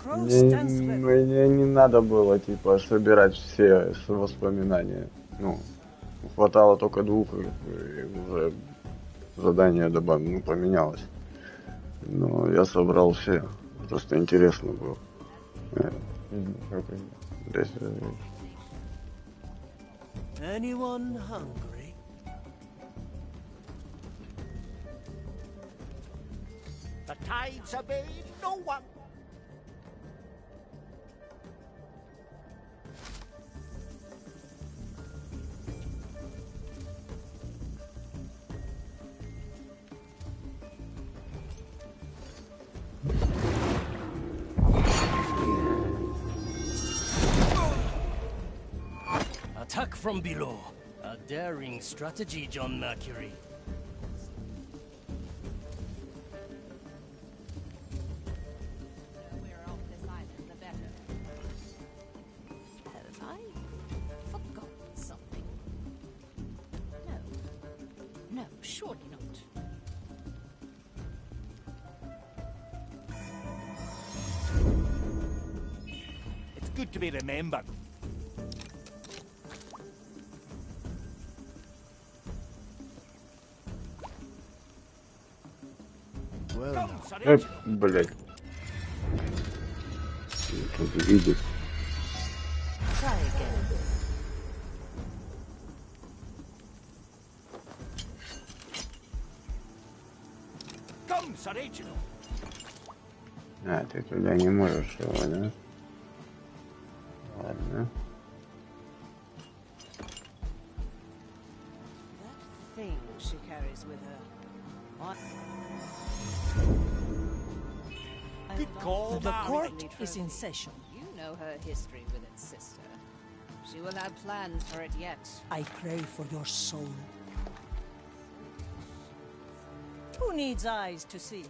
Speaker 3: Мне не надо было, типа, собирать все воспоминания. Ну, хватало только двух, и уже задание добавилось, ну, поменялось. Но я собрал все. Просто интересно было.
Speaker 7: Anyone hungry?
Speaker 1: The tides obey no one.
Speaker 7: Attack from below. A daring strategy, John Mercury.
Speaker 12: Have I forgotten something? No. No, surely not.
Speaker 1: It's good to be remembered.
Speaker 3: Блять. Тут видит. А, ты туда не можешь его, да? Ладно.
Speaker 6: Thing she carries with her.
Speaker 1: Good call.
Speaker 9: The court is in session.
Speaker 12: You know her history with its sister. She will have plans for it yet.
Speaker 9: I pray for your soul. Who needs eyes to see?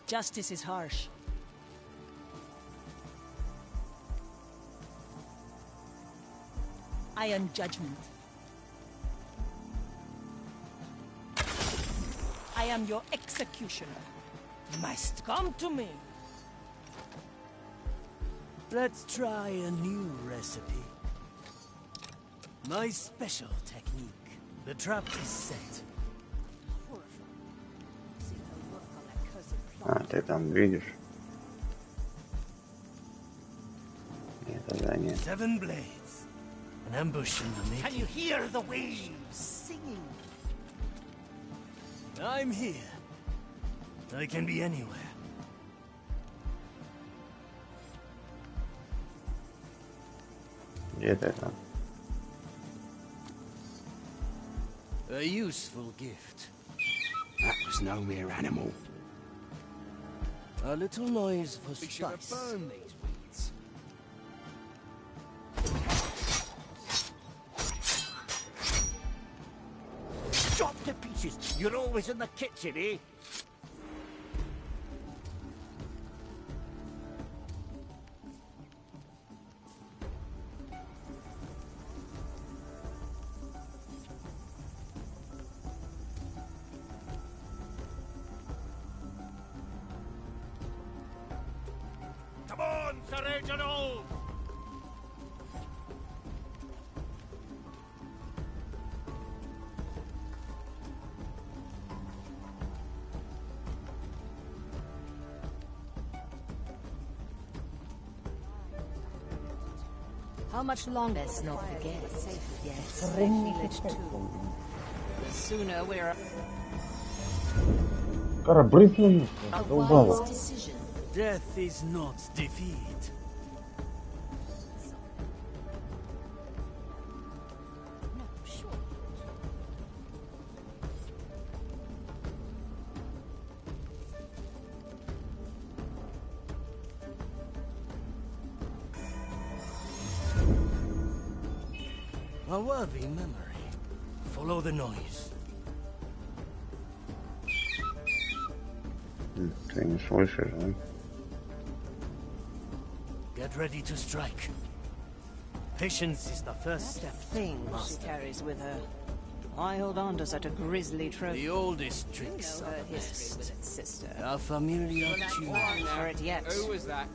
Speaker 9: Justice is harsh. I am judgment. I am your executioner. Must come to me.
Speaker 7: Let's try a new recipe. My special technique. The trap is set.
Speaker 3: А, ты там видишь? Это задание.
Speaker 7: 7 blades. An ambush in the making.
Speaker 1: Can you hear the waves singing?
Speaker 7: I'm here. I can be anywhere.
Speaker 3: Где ты там?
Speaker 7: A useful gift.
Speaker 8: That was no mere animal.
Speaker 7: A little noise for
Speaker 8: We should have
Speaker 7: spice.
Speaker 8: burned these weeds.
Speaker 1: Chopped to pieces. You're always in the kitchen, eh? Come on, Sir Reginald!
Speaker 12: How much longer?
Speaker 15: Let's not forget. Yes.
Speaker 12: Bring me it too. The sooner we're...
Speaker 3: Кара, брысь, долбала.
Speaker 7: Death is not defeat. A worthy memory. Follow the noise.
Speaker 3: Ты не слышишь, да?
Speaker 7: Get ready to strike. Patience is the first step.
Speaker 12: Thing she carries with her. Why hold on to such a grisly trophy?
Speaker 7: The oldest tricks
Speaker 12: You know
Speaker 7: are
Speaker 12: her
Speaker 7: the
Speaker 12: history with
Speaker 7: best.
Speaker 12: its sister.
Speaker 7: A familiar tune.
Speaker 12: For it yet.
Speaker 8: Who was that?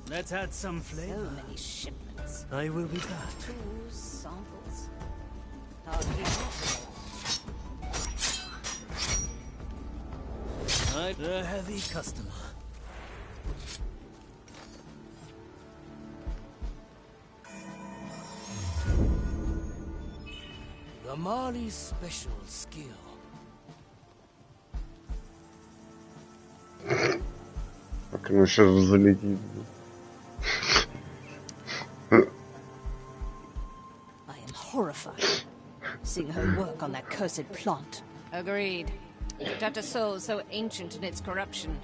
Speaker 7: Let's add some flavor.
Speaker 12: So many shipments.
Speaker 7: I will be back.
Speaker 12: Tools, samples. Hard to keep
Speaker 7: I'm a heavy customer. The Mali's special skill.
Speaker 3: Как оно сейчас залетит.
Speaker 12: I am horrified. Seeing her work on that cursed plant.
Speaker 16: Agreed. To touch a soul so ancient in its corruption,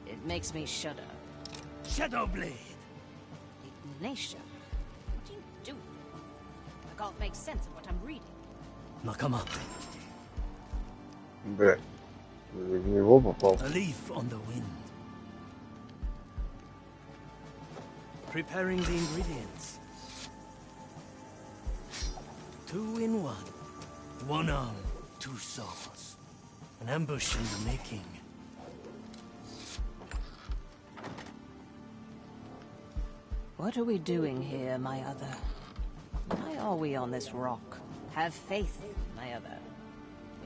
Speaker 12: It makes me shudder.
Speaker 7: Shadowblade.
Speaker 12: Ignatia, what are you doing? I can't make sense of what I'm reading.
Speaker 7: Nakama.
Speaker 3: Блядь. В него попал.
Speaker 7: A leaf on the wind. Preparing the ingredients. 2 in 1. 1 arm, 2 souls. An ambush in the making.
Speaker 12: What are we doing here, my other? Why are we on this rock? Have faith, my other.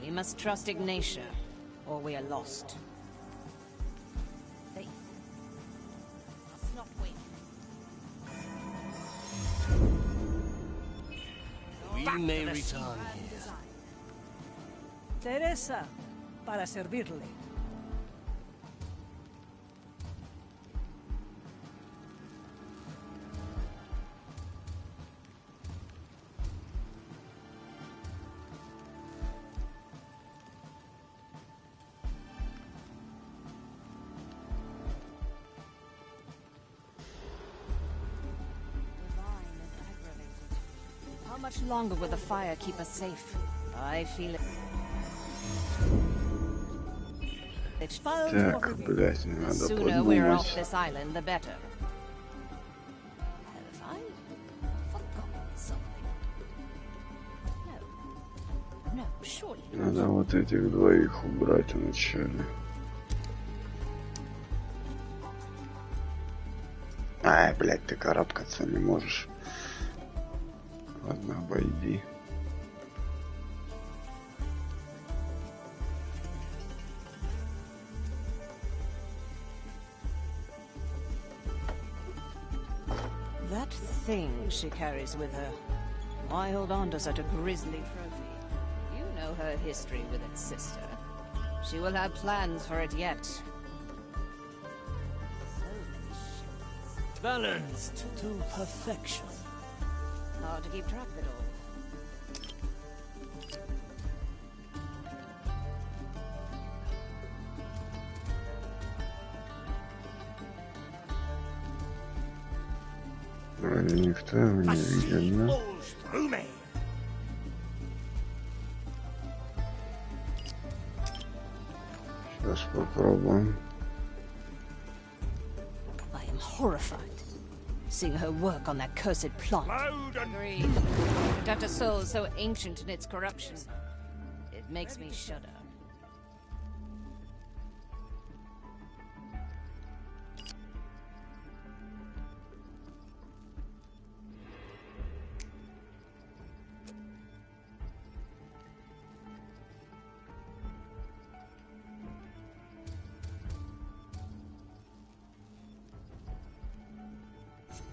Speaker 12: We must trust Ignatia, or we are lost. Faith. Must not wait.
Speaker 7: We may return here.
Speaker 9: Teresa, para servirle.
Speaker 12: How much longer will the fire keep us safe? I feel it.
Speaker 3: Так, блядь, не
Speaker 12: The
Speaker 3: надо
Speaker 12: sooner we're off
Speaker 3: подумать.
Speaker 12: this island, the better. Have I forgotten something? No. No, surely.
Speaker 3: Надо вот этих двоих убрать вначале. Ай, блядь, ты карабкаться не можешь. Ладно, обойди.
Speaker 12: That thing she carries with her. Why hold on to such a grisly trophy? You know her history with its sister. She will have plans for it yet.
Speaker 7: Balanced to perfection.
Speaker 12: Hard to keep track of it all.
Speaker 3: Вроде никто его не видит, да? Сейчас попробуем.
Speaker 12: I am horrified. Seeing her work on that cursed plant.
Speaker 16: agreed. To touch a soul so ancient in its corruption,
Speaker 12: It makes me shudder.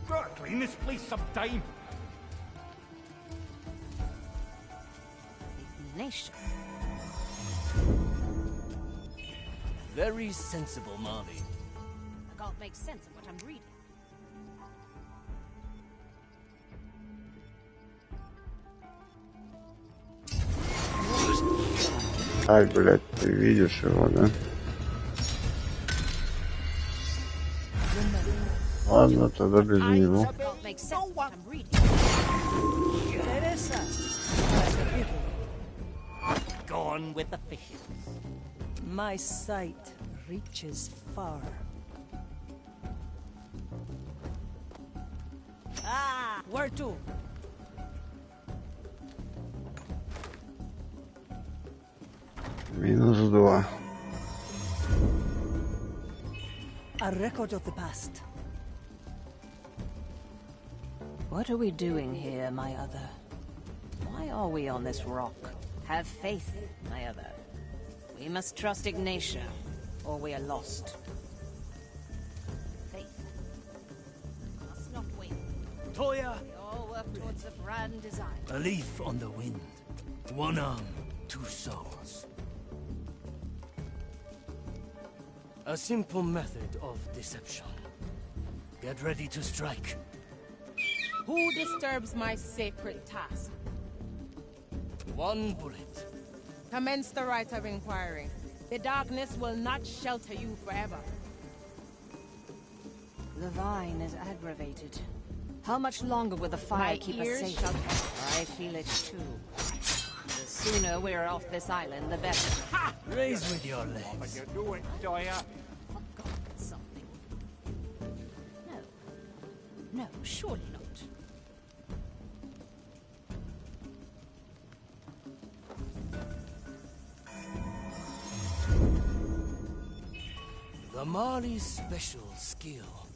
Speaker 1: Gotta clean this place sometime.
Speaker 12: Ignatia.
Speaker 7: Very sensible, Marley.
Speaker 12: I can't make sense of what I'm reading.
Speaker 3: Ай, блядь, ты видишь его, да? Ладно, тогда без него.
Speaker 12: I can't make sense of what I'm reading.
Speaker 9: Teresa.
Speaker 1: Gone with the fishes.
Speaker 9: My sight reaches far. Ah, where to?
Speaker 3: -2.
Speaker 9: A record of the past.
Speaker 12: What are we doing here, my other? Why are we on this rock? Have faith, my other. We must trust Ignatia, or we are lost. Faith. Must not wait.
Speaker 7: Toya!
Speaker 12: We all work towards a grand design.
Speaker 7: A leaf on the wind. One arm, two souls. A simple method of deception. Get ready to strike.
Speaker 10: Who disturbs my sacred task?
Speaker 7: One bullet.
Speaker 10: Commence the right of inquiry. The darkness will not shelter you forever.
Speaker 12: The vine is aggravated. How much longer will the fire keep us safe? I feel it too. The sooner we're off this island, the better. Ha!
Speaker 7: Raise with your legs.
Speaker 1: You do it, Toya.
Speaker 12: Forgotten something. No. No, surely not.
Speaker 7: The Mali's special skill.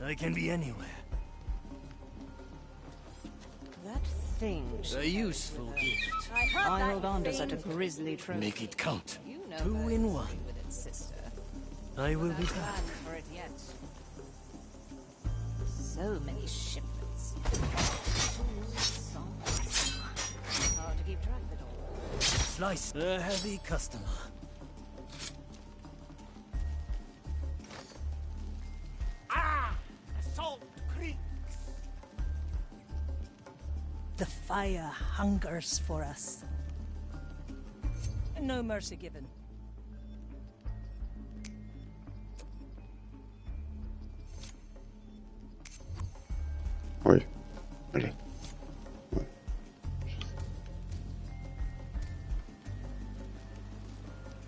Speaker 7: I can be anywhere.
Speaker 12: That thing.
Speaker 7: A useful gift.
Speaker 12: I hold on to such a grisly trophy.
Speaker 7: Make it count.
Speaker 12: You know
Speaker 7: 2
Speaker 12: her
Speaker 7: in 1.
Speaker 12: with its sister.
Speaker 7: I will be
Speaker 12: Not
Speaker 7: back.
Speaker 12: planned for it yet. So many shipments. Songs. Hard to keep track of it all.
Speaker 7: Slice. A heavy customer.
Speaker 1: Salt creeks.
Speaker 9: The fire hungers for us. No mercy given.
Speaker 3: Ой, блин.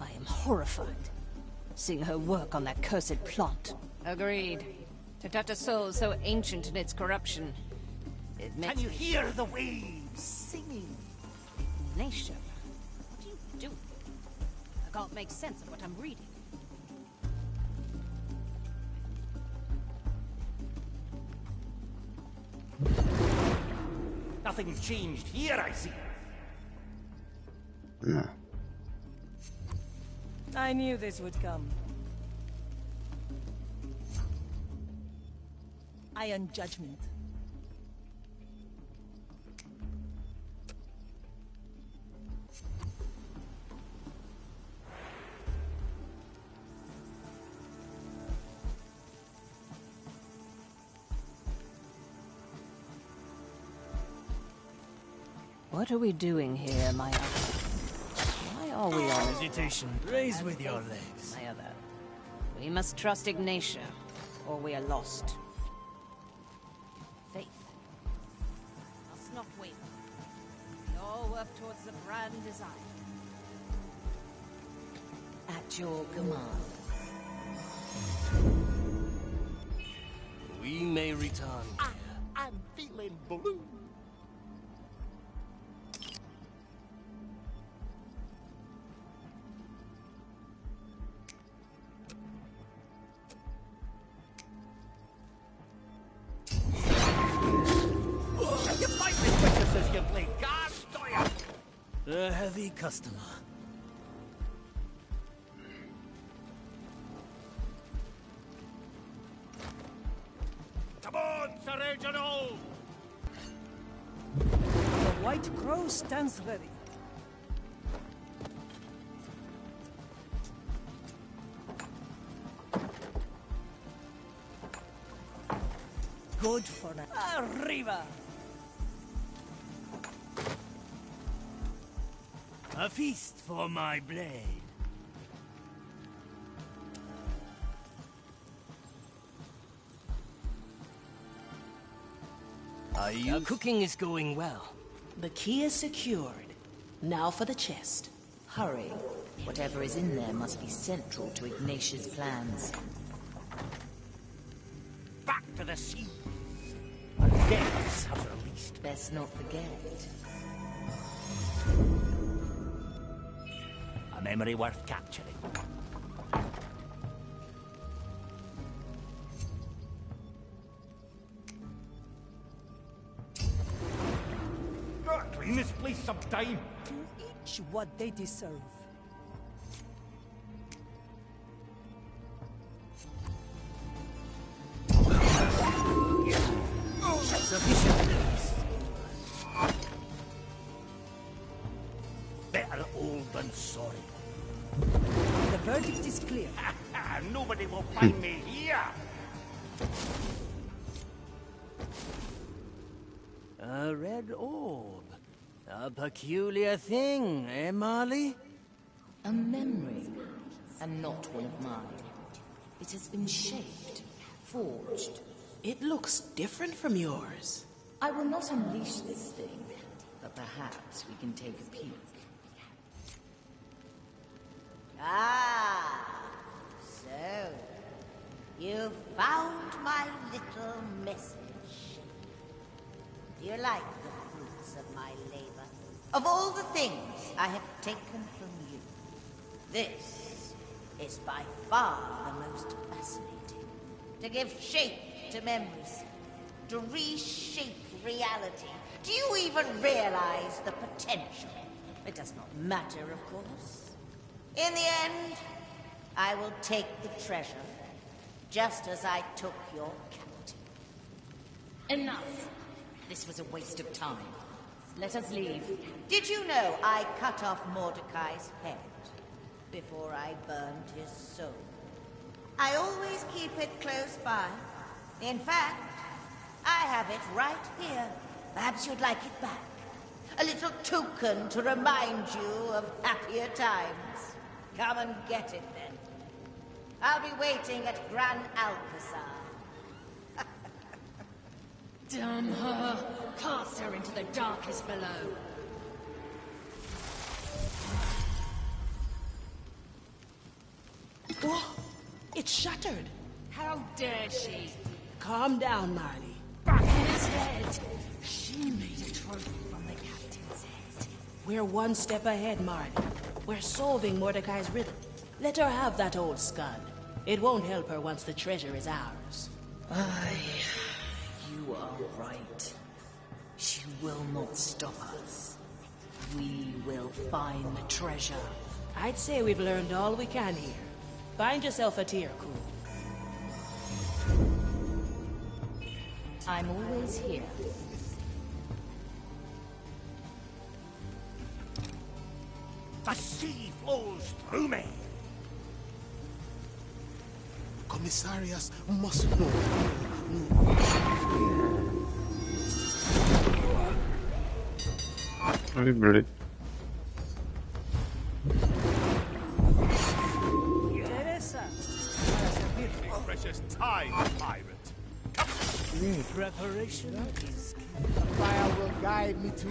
Speaker 12: I am horrified. Seeing her work on that cursed plot. Agreed. To touch a soul so ancient in its corruption. It makes
Speaker 1: Can you
Speaker 12: me
Speaker 1: hear the waves singing?
Speaker 12: Ignatia, what are you doing? I can't make sense of what I'm reading.
Speaker 1: Nothing's changed here, I see.
Speaker 3: No.
Speaker 9: I knew this would come. Iron judgment.
Speaker 12: What are we doing here, my other? Why are we on
Speaker 7: Hesitation. Raise with your legs.
Speaker 12: my other? We must trust Ignatia, or we are lost. Faith. Must not waver. We all work towards the grand design.
Speaker 15: At your command.
Speaker 7: We may return.
Speaker 1: I'm feeling blue. You might be witnesses you play guards, Toya.
Speaker 7: A heavy customer.
Speaker 1: Come on, Sir Reginald.
Speaker 9: The White Crow stands ready. Good for now. Arriba!
Speaker 7: A feast for my blade. Your cooking is going well.
Speaker 6: The key is secured. Now for the chest.
Speaker 4: Hurry. Whatever is in there must be central to Ignatia's plans.
Speaker 1: Back to the sea. Our debts have released.
Speaker 4: Best not forget.
Speaker 1: A memory worth capturing. Gotta clean this place sometime.
Speaker 9: To each what they deserve.
Speaker 1: Better old than sorry.
Speaker 9: The verdict is clear.
Speaker 1: Nobody will find me here.
Speaker 7: A red orb. A peculiar thing, eh, Marley?
Speaker 4: A memory, and not one of mine. It has been shaped, forged.
Speaker 6: It looks different from yours.
Speaker 4: I will not unleash this thing, but perhaps we can take a peek.
Speaker 15: Ah, so you found my little message. Do you like the fruits of my labor? Of all the things I have taken from you, this is by far the most fascinating. To give shape to memories, to reshape reality. Do you even realize the potential? It does not matter, of course. In the end, I will take the treasure, just as I took your captain.
Speaker 4: Enough! This was a waste of time. Let us leave.
Speaker 15: Did you know I cut off Mordecai's head before I burned his soul? I always keep it close by. In fact, I have it right here. Perhaps you'd like it back. A little token to remind you of happier times. Come and get it, then. I'll be waiting at Gran Alcazar.
Speaker 4: Damn her! Cast her into the darkness below.
Speaker 6: Oh, it's shattered.
Speaker 4: How dare she?
Speaker 6: Calm down, Marley.
Speaker 4: Back in his head! She made a trophy from the captain's head.
Speaker 6: We're one step ahead, Marley. We're solving Mordecai's riddle. Let her have that old scud. It won't help her once the treasure is ours.
Speaker 4: Aye, you are right. She will not stop us. We will find the treasure.
Speaker 6: I'd say we've learned all we can here. Find yourself a tier, cool.
Speaker 4: I'm always here.
Speaker 1: The sea flows through me.
Speaker 11: Commissarius must know.
Speaker 3: Ой, блядь.
Speaker 5: Precious time, pirate.
Speaker 7: Preparation is key.
Speaker 11: The fire will guide me to.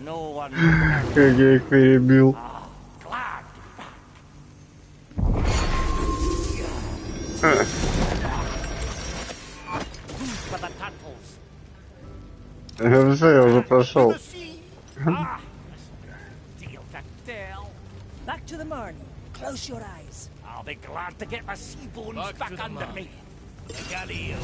Speaker 1: No one.
Speaker 3: Как я их перебил.
Speaker 1: Glad. For the turtles.
Speaker 3: Все, я уже прошел.
Speaker 9: Back to the Marne. Close your eyes.
Speaker 1: I'll be glad to get my sea bones back under me.
Speaker 7: Galileo.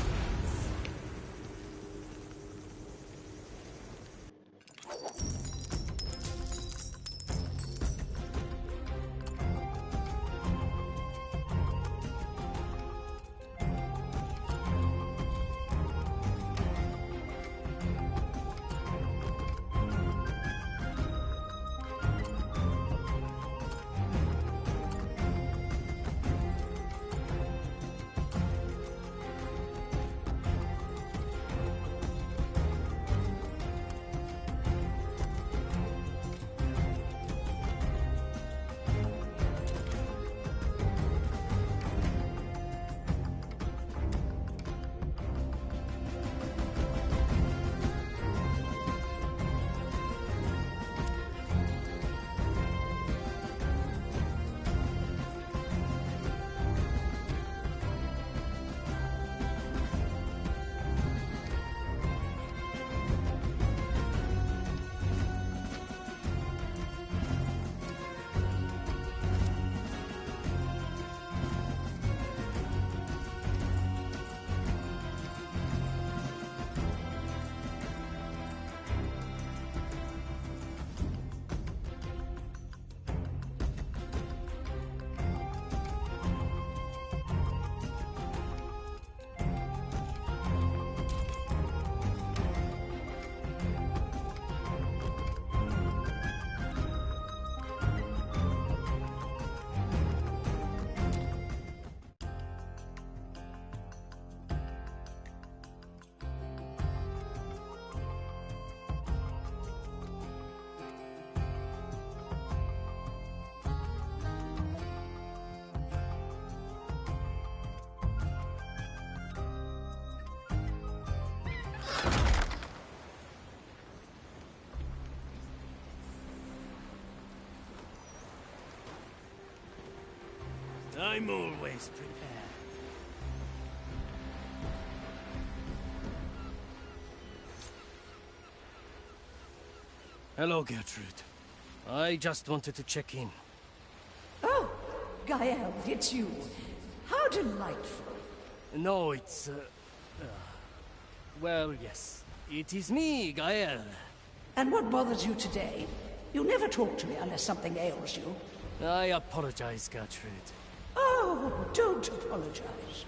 Speaker 7: I'm always prepared. Hello, Gertrude. I just wanted to check in.
Speaker 17: Oh, Gael, it's you. How delightful.
Speaker 7: No, it's, well, yes. It is me, Gael.
Speaker 17: And what bothers you today? You never talk to me unless something ails you.
Speaker 7: I apologize, Gertrude.
Speaker 17: Oh, don't apologize.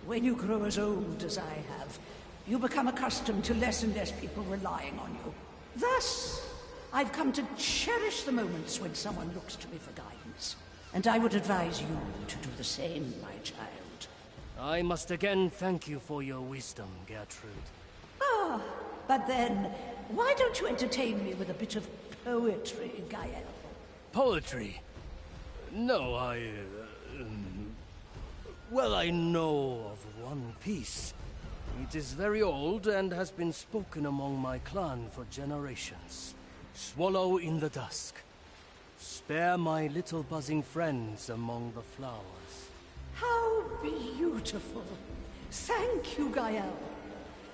Speaker 17: When you grow as old as I have, you become accustomed to less and less people relying on you. Thus, I've come to cherish the moments when someone looks to me for guidance. And I would advise you to do the same, my child.
Speaker 7: I must again thank you for your wisdom, Gertrude.
Speaker 17: Ah, but then, why don't you entertain me with a bit of poetry, Gael?
Speaker 7: Poetry? No, well, I know of one piece. It is very old and has been spoken among my clan for generations. Swallow in the dusk. Spare my little buzzing friends among the flowers.
Speaker 17: How beautiful. Thank you, Gael.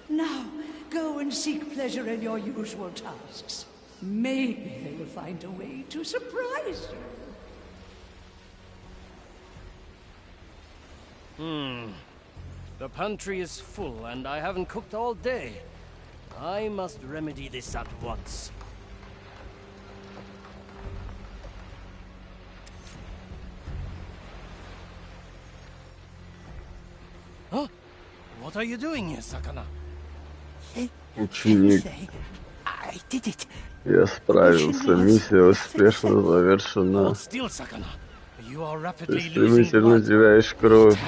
Speaker 17: Now, go and seek pleasure in your usual tasks. Maybe they will find a way to surprise you.
Speaker 7: The pantry is full and I haven't cooked all day. I must remedy this at once. Huh? What are you doing here, Sakana?
Speaker 3: Ученик.
Speaker 1: I did it.
Speaker 3: Я справился. Миссия успешно завершена.
Speaker 7: Still, Sakana. You are rapidly
Speaker 3: Ты стремительно теряешь кровь.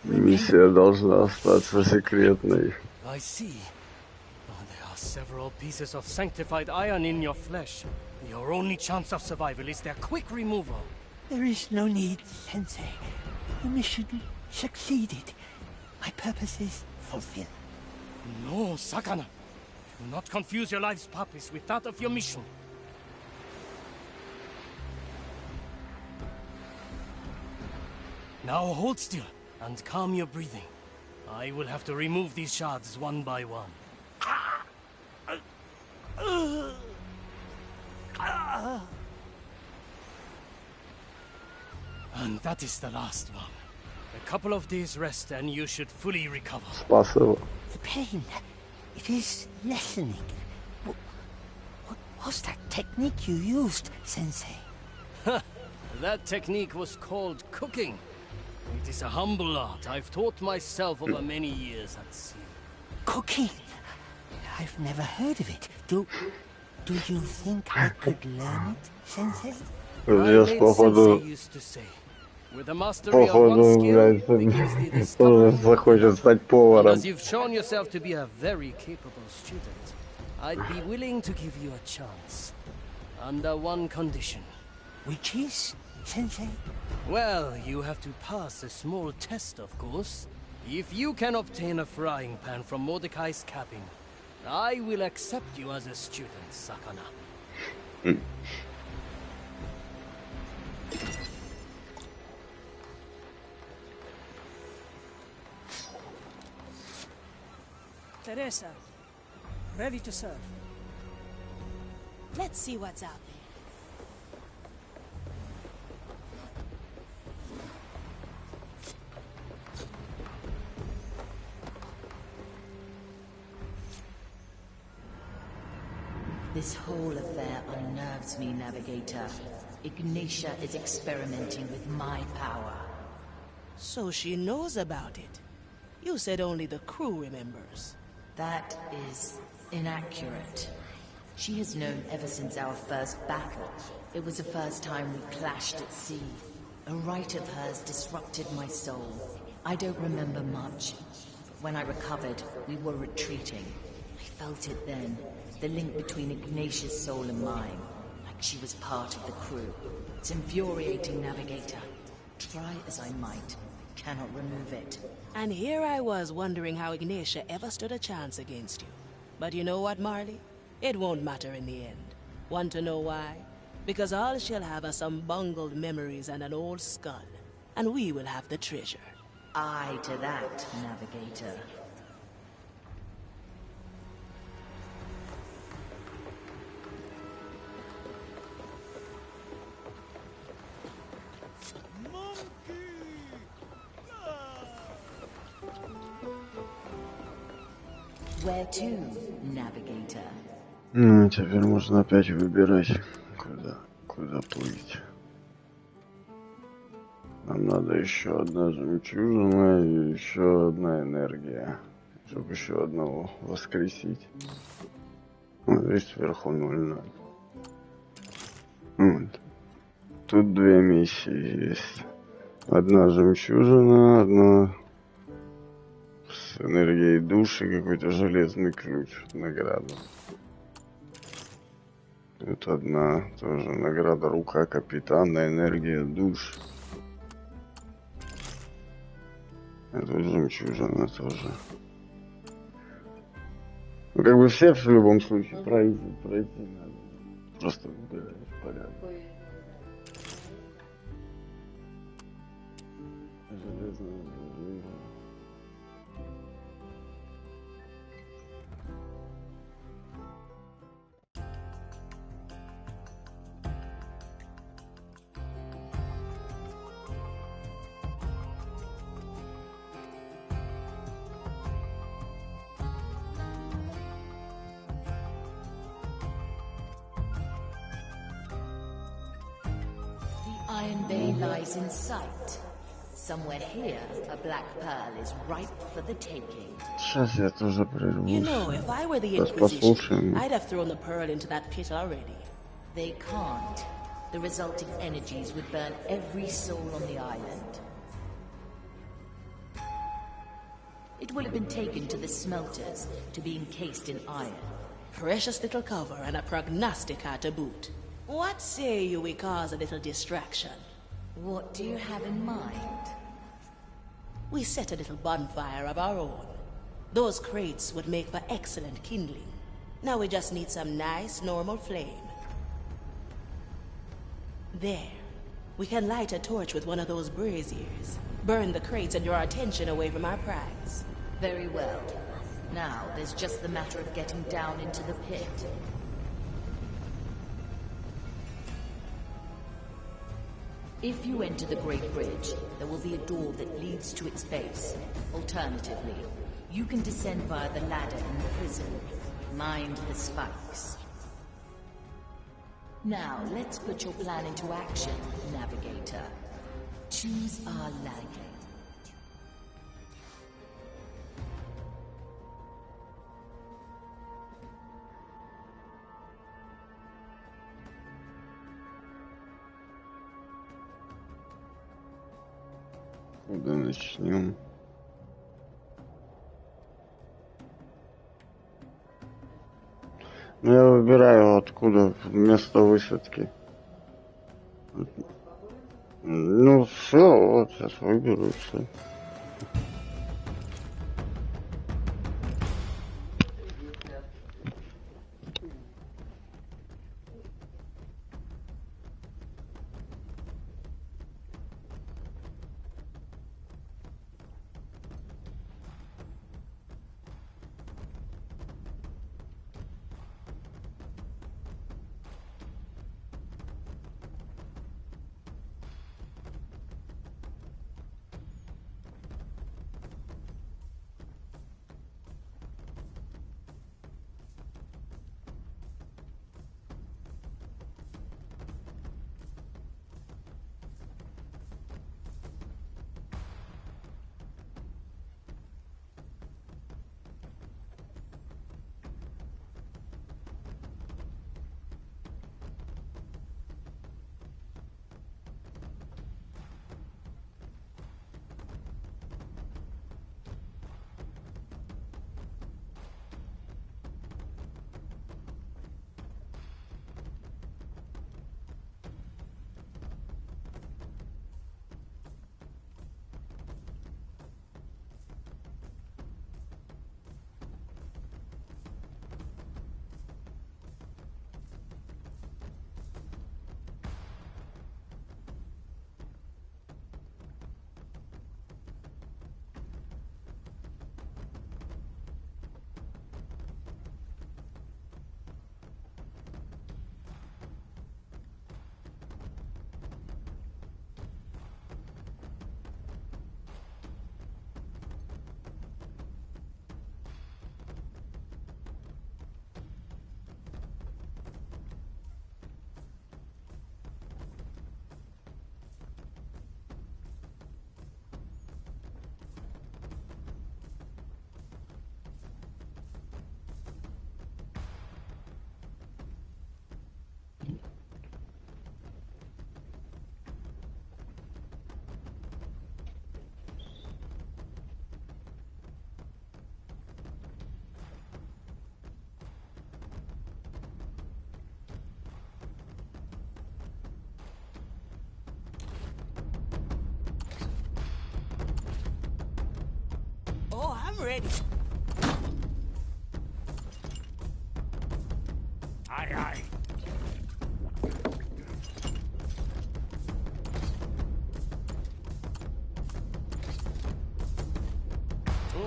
Speaker 3: Миссия должна остаться секретной.
Speaker 7: I see. There are several pieces of sanctified iron in your flesh. Your only chance of survival is their quick removal.
Speaker 1: There is no need, Sensei. The mission succeeded. My purpose is fulfilled.
Speaker 7: No, Sakana. Do not confuse your life's purpose with that of your mission. Now hold still and calm your breathing. I will have to remove these shards one by one. And that is the last one. A couple of days rest and you should fully recover.
Speaker 3: Спасибо.
Speaker 1: The pain, it is lessening. What was that technique you used, Sensei?
Speaker 7: That technique was called cooking. It is a humble art I've taught myself over many years at sea.
Speaker 1: Cooking? I've never heard of it. Do you think I could learn it, Sensei?
Speaker 3: Здесь, походу, блядь, тоже захочет стать поваром.
Speaker 7: As you've shown yourself to be a very capable student, I'd be willing to give you a chance. Under one condition.
Speaker 1: Which is, Sensei?
Speaker 7: Well, you have to pass a small test, of course. If you can obtain a frying pan from Mordecai's cabin, I will accept you as a student, Sakana.
Speaker 9: Teresa, ready to serve.
Speaker 6: Let's see what's out there.
Speaker 4: This whole affair unnerves me, Navigator. Ignatia is experimenting with my power.
Speaker 6: So she knows about it. You said only the crew remembers.
Speaker 4: That is inaccurate. She has known ever since our first battle. It was the first time we clashed at sea. A rite of hers disrupted my soul. I don't remember much. When I recovered, we were retreating. I felt it then. The link between Ignatia's soul and mine. Like she was part of the crew. It's infuriating, Navigator. Try as I might, I cannot remove it.
Speaker 6: And here I was wondering how Ignatia ever stood a chance against you. But you know what, Marley? It won't matter in the end. Want to know why? Because all she'll have are some bungled memories and an old skull. And we will have the treasure.
Speaker 4: Aye to that, Navigator. Where to, Navigator?
Speaker 3: Ну, теперь можно опять выбирать, куда плыть. Нам надо еще одна жемчужина и еще одна энергия, чтобы еще одного воскресить. Вот здесь сверху 0-0. Вот. Тут две миссии есть. Одна жемчужина, одна с энергией души, какой-то железный ключ, награда. Тут одна тоже награда рука капитана, энергия душ. А тут жемчужина тоже. Ну, как бы все в любом случае пройти надо. Просто выбираешь порядок. Железная жемчужина.
Speaker 4: Iron Bay lies in sight. Somewhere here, a black pearl is ripe for the taking.
Speaker 3: Сейчас я тоже прервусь.
Speaker 6: You know, if I were the
Speaker 3: Сейчас послушаем.
Speaker 6: Inquisition, I'd have thrown the pearl into that pit already.
Speaker 4: They can't. The resulting energies would burn every soul on the island. It will have been taken to the smelters to be encased in iron.
Speaker 6: Precious little cover and a prognosticator to boot. What say you we cause a little distraction?
Speaker 4: What do you have in mind?
Speaker 6: We set a little bonfire of our own. Those crates would make for excellent kindling. Now we just need some nice, normal flame. There. We can light a torch with one of those braziers. Burn the crates and draw attention away from our prize.
Speaker 4: Very well. Now, there's just the matter of getting down into the pit. If you enter the Great Bridge, there will be a door that leads to its base. Alternatively, you can descend via the ladder in the prison. Mind the spikes. Now, let's put your plan into action, Navigator. Choose our landing.
Speaker 3: Куда начнем? Ну, я выбираю, откуда место высадки. Ну, все, вот, сейчас выберу, все.
Speaker 15: I'm ready.
Speaker 1: Aye, aye.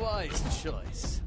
Speaker 7: Wise choice.